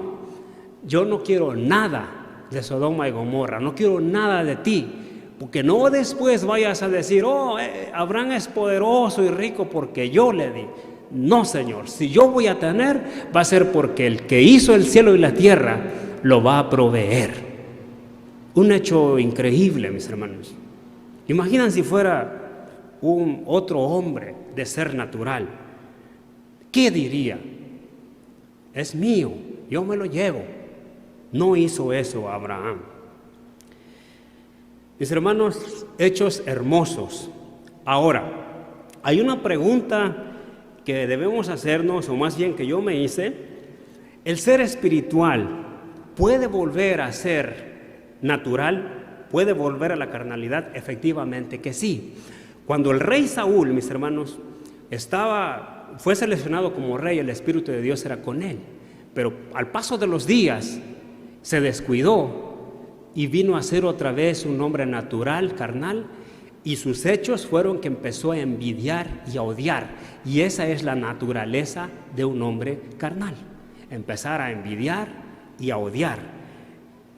yo no quiero nada de Sodoma y Gomorra, no quiero nada de ti, porque no después vayas a decir, Abraham es poderoso y rico porque yo le di. No, Señor, si yo voy a tener, va a ser porque el que hizo el cielo y la tierra lo va a proveer. Un hecho increíble, mis hermanos. Imaginan si fuera otro hombre de ser natural. ¿Qué diría? Es mío, yo me lo llevo. No hizo eso Abraham. Mis hermanos, hechos hermosos. Ahora, hay una pregunta que debemos hacernos, o más bien que yo me hice. ¿El ser espiritual puede volver a ser natural? ¿Puede volver a la carnalidad? Efectivamente que sí. Cuando el rey Saúl, mis hermanos, fue seleccionado como rey, el Espíritu de Dios era con él. Pero al paso de los días se descuidó y vino a ser otra vez un hombre natural, carnal, y sus hechos fueron que empezó a envidiar y a odiar. Y esa es la naturaleza de un hombre carnal, empezar a envidiar y a odiar.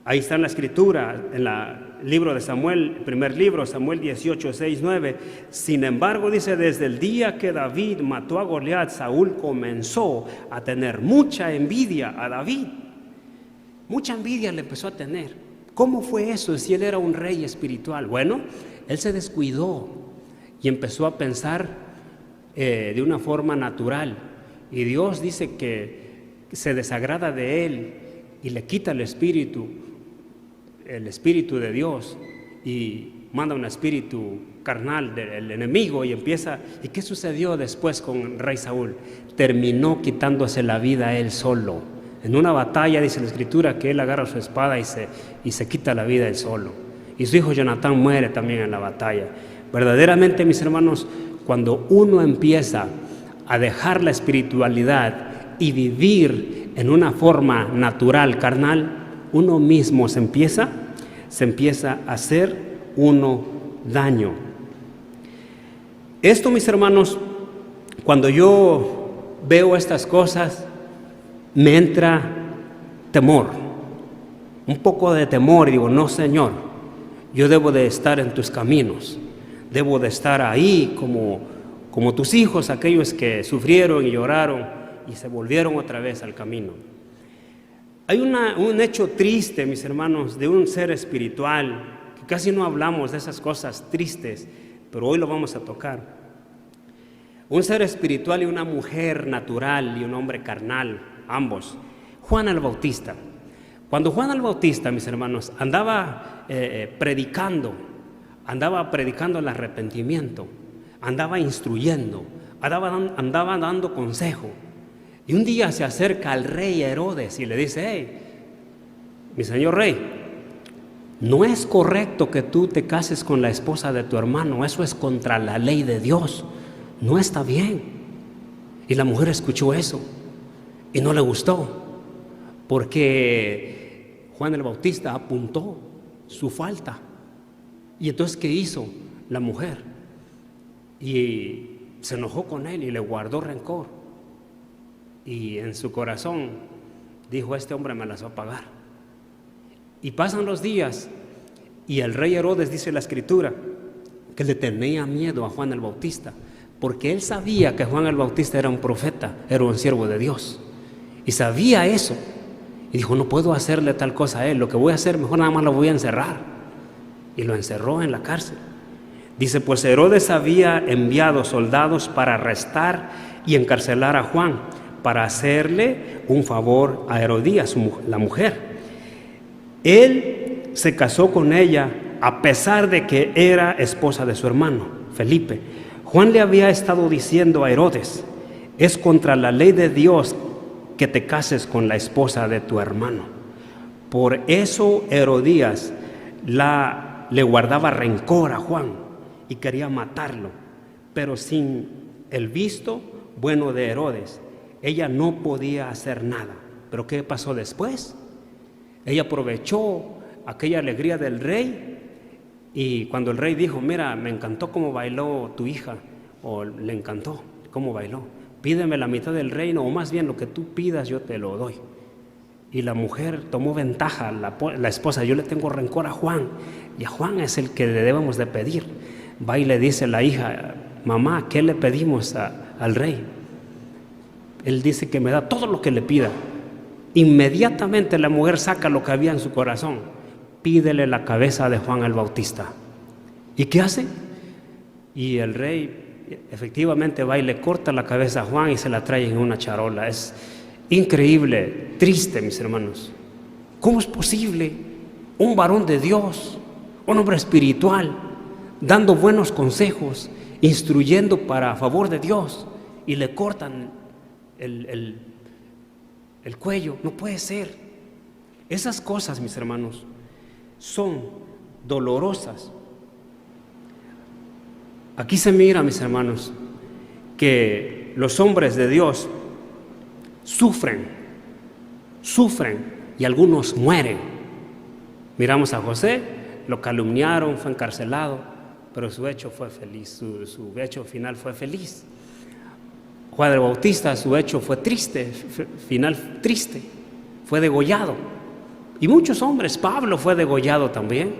Ahí está en la escritura, en el libro de Samuel, primer libro, Samuel 18, 6, 9. Sin embargo, dice, desde el día que David mató a Goliat, Saúl comenzó a tener mucha envidia a David. Mucha envidia le empezó a tener. ¿Cómo fue eso si él era un rey espiritual? Bueno, él se descuidó y empezó a pensar de una forma natural. Y Dios dice que se desagrada de él y le quita el espíritu de Dios, y manda un espíritu carnal del enemigo y empieza. ¿Y qué sucedió después con el rey Saúl? Terminó quitándose la vida él solo. En una batalla dice la escritura que él agarra su espada y se quita la vida él solo. Y su hijo Jonatán muere también en la batalla. Verdaderamente, mis hermanos, cuando uno empieza a dejar la espiritualidad y vivir en una forma natural, carnal, uno mismo se empieza a hacer uno daño. Esto, mis hermanos, cuando yo veo estas cosas, me entra temor, un poco de temor, y digo, no, Señor, yo debo de estar en tus caminos, debo de estar ahí como tus hijos, aquellos que sufrieron y lloraron y se volvieron otra vez al camino. Hay un hecho triste, mis hermanos, de un ser espiritual, que casi no hablamos de esas cosas tristes, pero hoy lo vamos a tocar. Un ser espiritual y una mujer natural y un hombre carnal, ambos. Juan el Bautista. Cuando Juan el Bautista, mis hermanos, andaba predicando el arrepentimiento, andaba instruyendo, andaba dando consejo. Y un día se acerca al rey Herodes y le dice: hey, mi señor rey, no es correcto que tú te cases con la esposa de tu hermano, eso es contra la ley de Dios, no está bien. Y la mujer escuchó eso y no le gustó, porque Juan el Bautista apuntó su falta. Y entonces, ¿qué hizo la mujer? Y se enojó con él y le guardó rencor. Y en su corazón dijo: este hombre me las va a pagar. Y pasan los días y el rey Herodes, dice la escritura, que le tenía miedo a Juan el Bautista, porque él sabía que Juan el Bautista era un profeta, era un siervo de Dios, y sabía eso. Y dijo: no puedo hacerle tal cosa a él, lo que voy a hacer, mejor nada más lo voy a encerrar. Y lo encerró en la cárcel. Dice: pues Herodes había enviado soldados para arrestar y encarcelar a Juan, para hacerle un favor a Herodías, la mujer. Él se casó con ella a pesar de que era esposa de su hermano Felipe. Juan le había estado diciendo a Herodes: es contra la ley de Dios que te cases con la esposa de tu hermano. Por eso Herodías le guardaba rencor a Juan y quería matarlo, pero sin el visto bueno de Herodes, ella no podía hacer nada. ¿Pero qué pasó después? Ella aprovechó aquella alegría del rey, y cuando el rey dijo: mira, me encantó cómo bailó tu hija, o le encantó cómo bailó, pídeme la mitad del reino, o más bien lo que tú pidas yo te lo doy. Y la mujer tomó ventaja, la esposa: yo le tengo rencor a Juan, y a Juan es el que le debemos de pedir. Va y le dice la hija: mamá, ¿qué le pedimos al rey? Él dice que me da todo lo que le pida. Inmediatamente la mujer saca lo que había en su corazón: pídele la cabeza de Juan el Bautista. ¿Y qué hace? Y el rey efectivamente va y le corta la cabeza a Juan y se la trae en una charola. Es increíble, triste, mis hermanos. ¿Cómo es posible un varón de Dios, un hombre espiritual, dando buenos consejos, instruyendo para favor de Dios, y le cortan el cuello? No puede ser. Esas cosas, mis hermanos, son dolorosas. Aquí se mira, mis hermanos, que los hombres de Dios sufren y algunos mueren. Miramos a José, lo calumniaron, fue encarcelado, pero su hecho fue feliz, su hecho final fue feliz. Juan el Bautista, su hecho fue triste, final triste, fue degollado. Y muchos hombres, Pablo fue degollado también.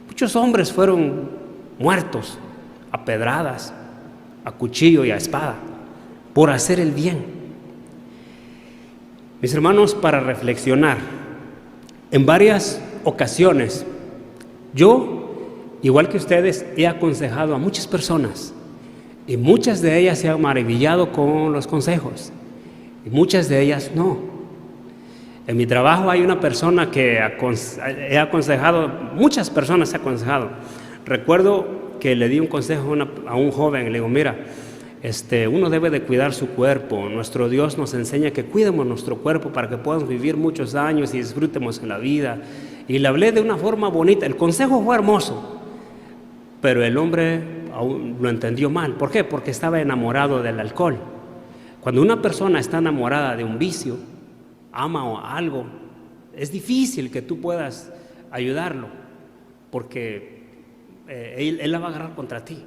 Muchos hombres fueron muertos a pedradas, a cuchillo y a espada, por hacer el bien. Mis hermanos, para reflexionar, en varias ocasiones, yo, igual que ustedes, he aconsejado a muchas personas, y muchas de ellas se han maravillado con los consejos, y muchas de ellas no. En mi trabajo hay una persona que he aconsejado, muchas personas he aconsejado. Recuerdo que le di un consejo a un joven, le digo: mira, uno debe de cuidar su cuerpo. Nuestro Dios nos enseña que cuidemos nuestro cuerpo para que podamos vivir muchos años y disfrutemos en la vida. Y le hablé de una forma bonita. El consejo fue hermoso, pero el hombre aún lo entendió mal. ¿Por qué? Porque estaba enamorado del alcohol. Cuando una persona está enamorada de un vicio, ama algo, es difícil que tú puedas ayudarlo, porque él la va a agarrar contra ti.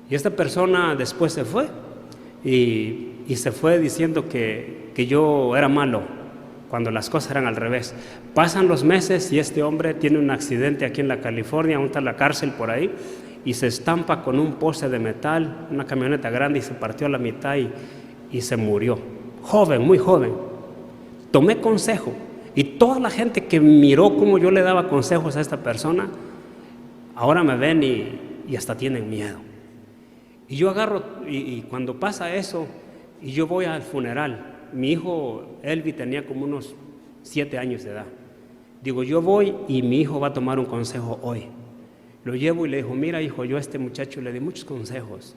Y esta persona después se fue y se fue diciendo que yo era malo, cuando las cosas eran al revés. Pasan los meses y este hombre tiene un accidente aquí en la California, aún está en la cárcel por ahí, y se estampa con un poste de metal, una camioneta grande, y se partió a la mitad y se murió. Joven, muy joven. Tomé consejo, y toda la gente que miró cómo yo le daba consejos a esta persona, ahora me ven y hasta tienen miedo. Y yo agarro, y cuando pasa eso, y yo voy al funeral, mi hijo Elvi tenía como unos 7 años de edad. Digo, yo voy y mi hijo va a tomar un consejo hoy. Lo llevo y le digo: mira, hijo, yo a este muchacho le di muchos consejos.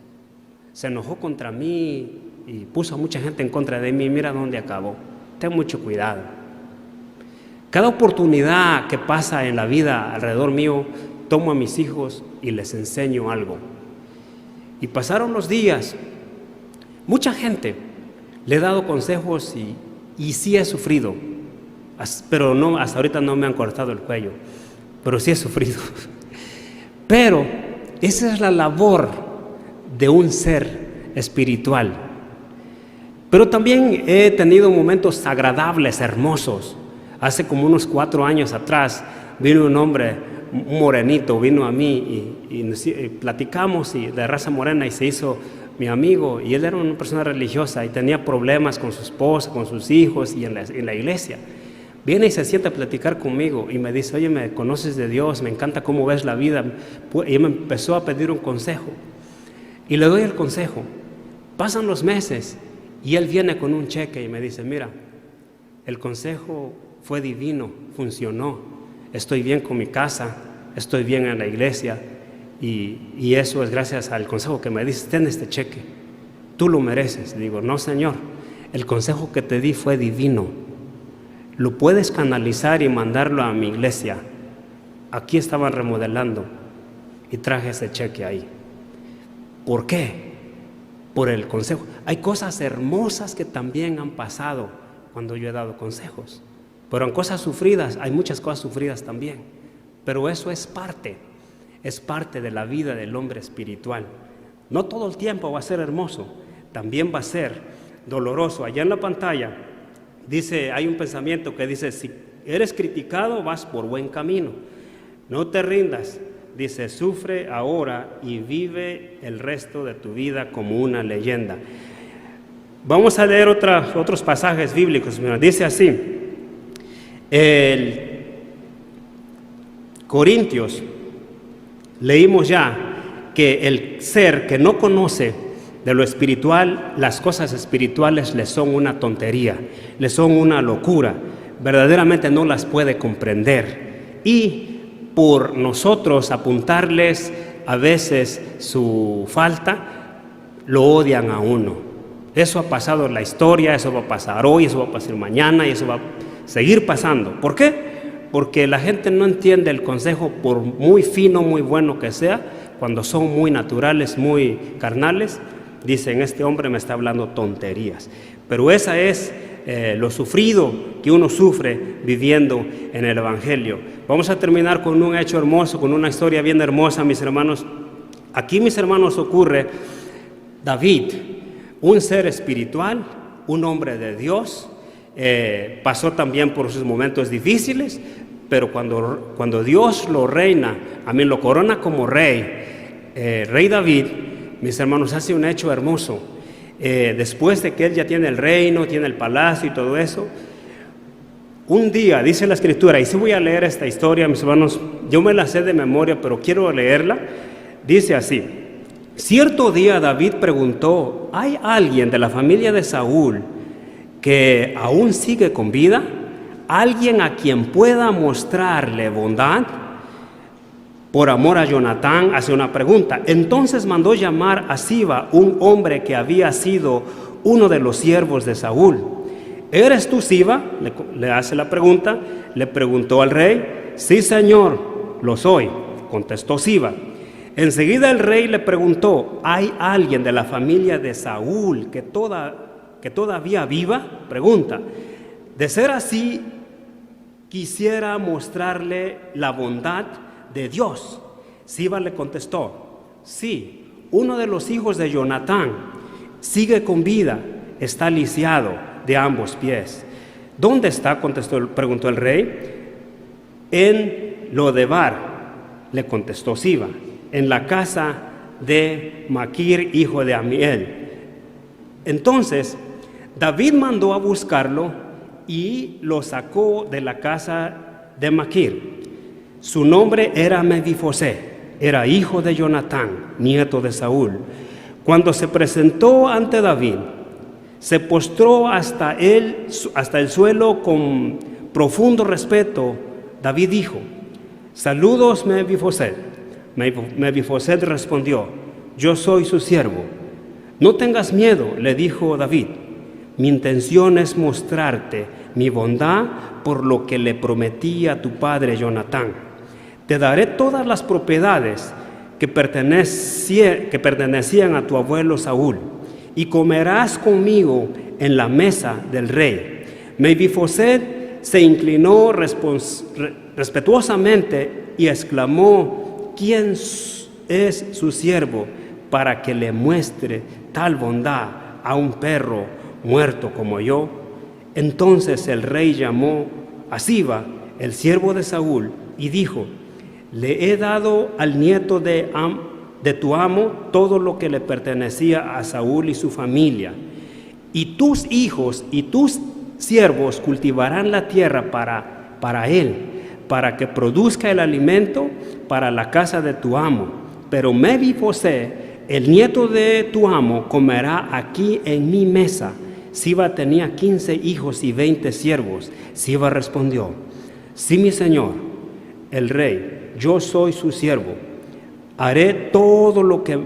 se enojó contra mí y puso a mucha gente en contra de mí. Mira dónde acabó. Ten mucho cuidado. Cada oportunidad que pasa en la vida alrededor mío, tomo a mis hijos y les enseño algo. Y pasaron los días. Mucha gente le he dado consejos y sí he sufrido, pero no, hasta ahorita no me han cortado el cuello, pero sí he sufrido. Pero esa es la labor de un ser espiritual. Pero también he tenido momentos agradables, hermosos. Hace como unos 4 años atrás vino un hombre, un morenito, vino a mí y platicamos de raza morena y se hizo mi amigo, y él era una persona religiosa y tenía problemas con su esposa, con sus hijos y en la iglesia. Viene y se sienta a platicar conmigo y me dice: oye, ¿me conoces de Dios? Me encanta cómo ves la vida. Y me empezó a pedir un consejo y le doy el consejo. Pasan los meses y él viene con un cheque y me dice: mira, el consejo fue divino, funcionó, estoy bien con mi casa, estoy bien en la iglesia, y eso es gracias al consejo que me dices. Ten este cheque, tú lo mereces. Digo: no, Señor, el consejo que te di fue divino, lo puedes canalizar y mandarlo a mi iglesia. Aquí estaban remodelando y traje ese cheque ahí. ¿Por qué? Por el consejo. Hay cosas hermosas que también han pasado cuando yo he dado consejos, pero en cosas sufridas, hay muchas cosas sufridas también, pero eso es parte de la vida del hombre espiritual. No todo el tiempo va a ser hermoso, también va a ser doloroso. Allá en la pantalla dice, hay un pensamiento que dice: si eres criticado, vas por buen camino, no te rindas. Dice: sufre ahora y vive el resto de tu vida como una leyenda. Vamos a leer otros pasajes bíblicos. Mira, dice así, el Corintios, leímos ya que el ser que no conoce de lo espiritual, las cosas espirituales le son una tontería, le son una locura, verdaderamente no las puede comprender, y por nosotros apuntarles a veces su falta, lo odian a uno. Eso ha pasado en la historia, eso va a pasar hoy, eso va a pasar mañana y eso va a seguir pasando. ¿Por qué? Porque la gente no entiende el consejo, por muy fino, muy bueno que sea. Cuando son muy naturales, muy carnales, dicen: este hombre me está hablando tonterías. Pero esa es lo sufrido que uno sufre viviendo en el Evangelio. Vamos a terminar con un hecho hermoso, con una historia bien hermosa, mis hermanos. Aquí, mis hermanos, ocurre David, un ser espiritual, un hombre de Dios. Pasó también por sus momentos difíciles, pero cuando Dios lo reina, lo corona como rey, rey David, mis hermanos, hace un hecho hermoso. Después de que él ya tiene el reino, tiene el palacio y todo eso, un día, dice la escritura, y sí voy a leer esta historia, mis hermanos, yo me la sé de memoria, pero quiero leerla. Dice así: cierto día David preguntó: ¿hay alguien de la familia de Saúl que aún sigue con vida? ¿Alguien a quien pueda mostrarle bondad? Por amor a Jonatán, hace una pregunta. Entonces mandó llamar a Siba, un hombre que había sido uno de los siervos de Saúl. ¿Eres tú Siba?, le hace la pregunta. Le preguntó al rey. Sí, señor, lo soy, contestó Siba. Enseguida el rey le preguntó: ¿hay alguien de la familia de Saúl que todavía viva? Pregunta. De ser así, quisiera mostrarle la bondad de Dios. Siba le contestó: sí, uno de los hijos de Jonatán sigue con vida, está lisiado de ambos pies. ¿Dónde está?, preguntó el rey. En Lodebar, le contestó Siba, en la casa de Maquir, hijo de Amiel. Entonces David mandó a buscarlo y lo sacó de la casa de Maquir. Su nombre era Mefibosé, era hijo de Jonatán, nieto de Saúl. Cuando se presentó ante David, se postró hasta el suelo con profundo respeto. David dijo: saludos, Mefibosé. Mefibosé respondió: yo soy su siervo. No tengas miedo, le dijo David. Mi intención es mostrarte mi bondad por lo que le prometí a tu padre Jonatán. Te daré todas las propiedades que pertenecían a tu abuelo Saúl, y comerás conmigo en la mesa del rey. Mefiboset se inclinó respetuosamente y exclamó: ¿quién es su siervo para que le muestre tal bondad a un perro muerto como yo? Entonces el rey llamó a Siba, el siervo de Saúl, y dijo: le he dado al nieto de tu amo todo lo que le pertenecía a Saúl y su familia, y tus hijos y tus siervos cultivarán la tierra para él, para que produzca el alimento para la casa de tu amo. Pero Mefiboset, el nieto de tu amo, comerá aquí en mi mesa. Siba tenía 15 hijos y 20 siervos. Siba respondió: sí, mi señor, el rey, yo soy su siervo. Haré todo lo que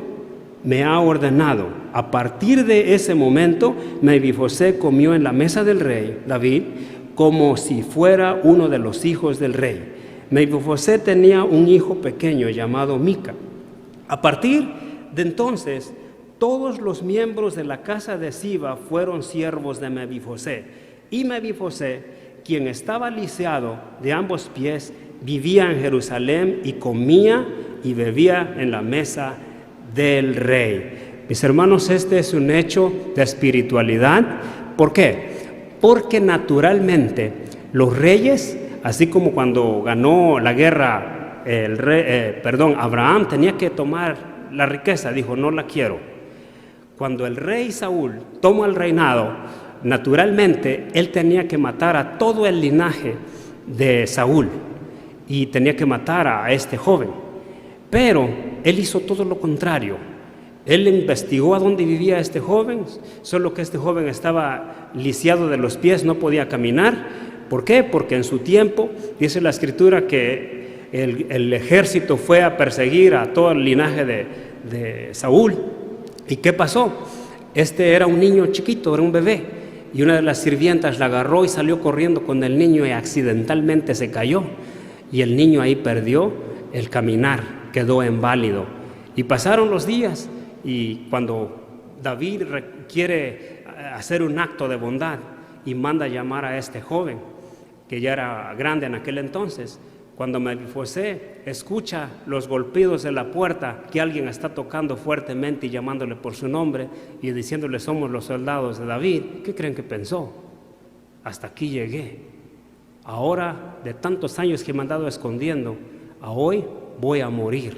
me ha ordenado. A partir de ese momento, Mefiboset comió en la mesa del rey David como si fuera uno de los hijos del rey. Mefiboset tenía un hijo pequeño llamado Mica. A partir de entonces, todos los miembros de la casa de Siba fueron siervos de Mefiboset. Y Mefiboset, quien estaba lisiado de ambos pies, vivía en Jerusalén y comía y bebía en la mesa del rey. Mis hermanos, este es un hecho de espiritualidad. ¿Por qué? Porque naturalmente los reyes, así como cuando ganó la guerra Abraham tenía que tomar la riqueza, dijo: no la quiero. Cuando el rey Saúl toma el reinado, naturalmente él tenía que matar a todo el linaje de Saúl y tenía que matar a este joven. Pero él hizo todo lo contrario. Él investigó a dónde vivía este joven, solo que este joven estaba lisiado de los pies, no podía caminar. ¿Por qué? Porque en su tiempo, dice la Escritura, que el ejército fue a perseguir a todo el linaje de Saúl. ¿Y qué pasó? Este era un niño chiquito, era un bebé, y una de las sirvientas la agarró y salió corriendo con el niño y accidentalmente se cayó. Y el niño ahí perdió el caminar, quedó inválido. Y pasaron los días, y cuando David quiere hacer un acto de bondad y manda llamar a este joven, que ya era grande en aquel entonces, cuando Mefiboset escucha los golpeos de la puerta, que alguien está tocando fuertemente y llamándole por su nombre y diciéndole: somos los soldados de David, ¿qué creen que pensó? Hasta aquí llegué. Ahora, de tantos años que me han andado escondiendo, a hoy voy a morir.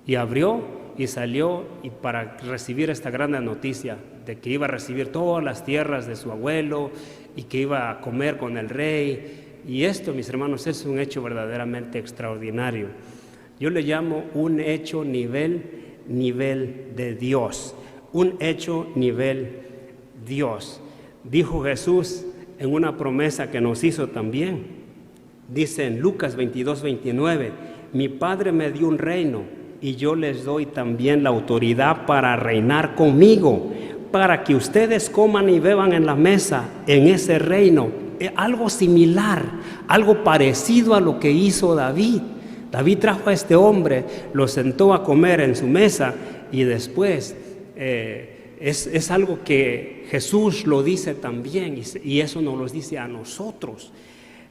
Y abrió y salió y para recibir esta gran noticia de que iba a recibir todas las tierras de su abuelo y que iba a comer con el rey. Y esto, mis hermanos, es un hecho verdaderamente extraordinario. Yo le llamo un hecho nivel de Dios. Un hecho nivel Dios. Dijo Jesús en una promesa que nos hizo también. Dice en Lucas 22:29: mi Padre me dio un reino y yo les doy también la autoridad para reinar conmigo, para que ustedes coman y beban en la mesa en ese reino. Algo similar, algo parecido a lo que hizo David. David trajo a este hombre, lo sentó a comer en su mesa y después es algo que Jesús lo dice también, y eso nos lo dice a nosotros.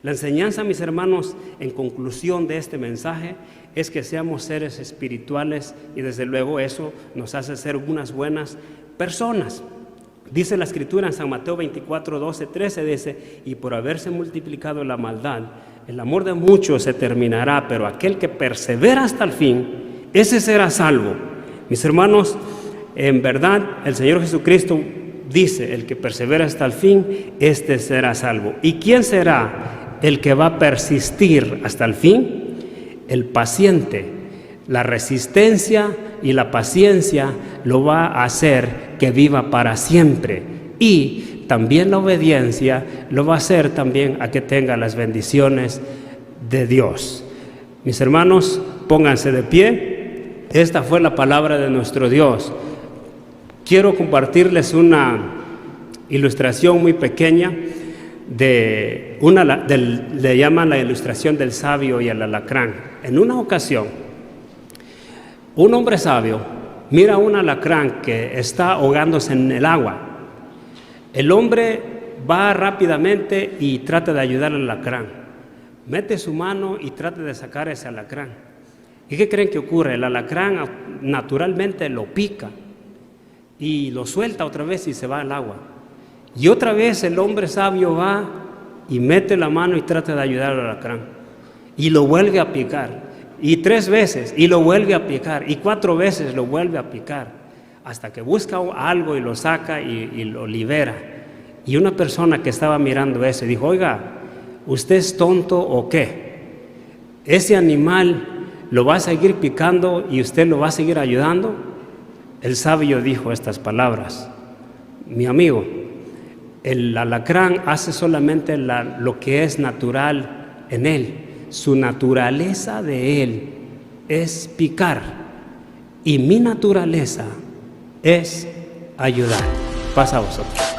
La enseñanza, mis hermanos, en conclusión de este mensaje, es que seamos seres espirituales, y desde luego eso nos hace ser unas buenas personas. Dice la Escritura en San Mateo 24:12-13, dice: y por haberse multiplicado la maldad, el amor de muchos se terminará, pero aquel que persevera hasta el fin, ese será salvo. Mis hermanos, en verdad el Señor Jesucristo dice: el que persevera hasta el fin, este será salvo. ¿Y quién será el que va a persistir hasta el fin? El paciente. La resistencia y la paciencia lo va a hacer que viva para siempre, y también la obediencia lo va a hacer también a que tenga las bendiciones de Dios. Mis hermanos, pónganse de pie. Esta fue la palabra de nuestro Dios. quiero compartirles una ilustración muy pequeña le llaman la ilustración del sabio y el alacrán. En una ocasión, un hombre sabio mira a un alacrán que está ahogándose en el agua. El hombre va rápidamente y trata de ayudar al alacrán. Mete su mano y trata de sacar ese alacrán. ¿Y qué creen que ocurre? El alacrán naturalmente lo pica y lo suelta otra vez y se va al agua. Y otra vez el hombre sabio va y mete la mano y trata de ayudar al alacrán. Y lo vuelve a picar. Y 3 veces, y lo vuelve a picar. Y 4 veces lo vuelve a picar. Hasta que busca algo y lo saca y lo libera. Y una persona que estaba mirando eso dijo: oiga, ¿usted es tonto o qué? ¿Ese animal lo va a seguir picando y usted lo va a seguir ayudando? El sabio dijo estas palabras: mi amigo, el alacrán hace solamente lo que es natural en él. Su naturaleza de él es picar y mi naturaleza es ayudar. Pasa a vosotros.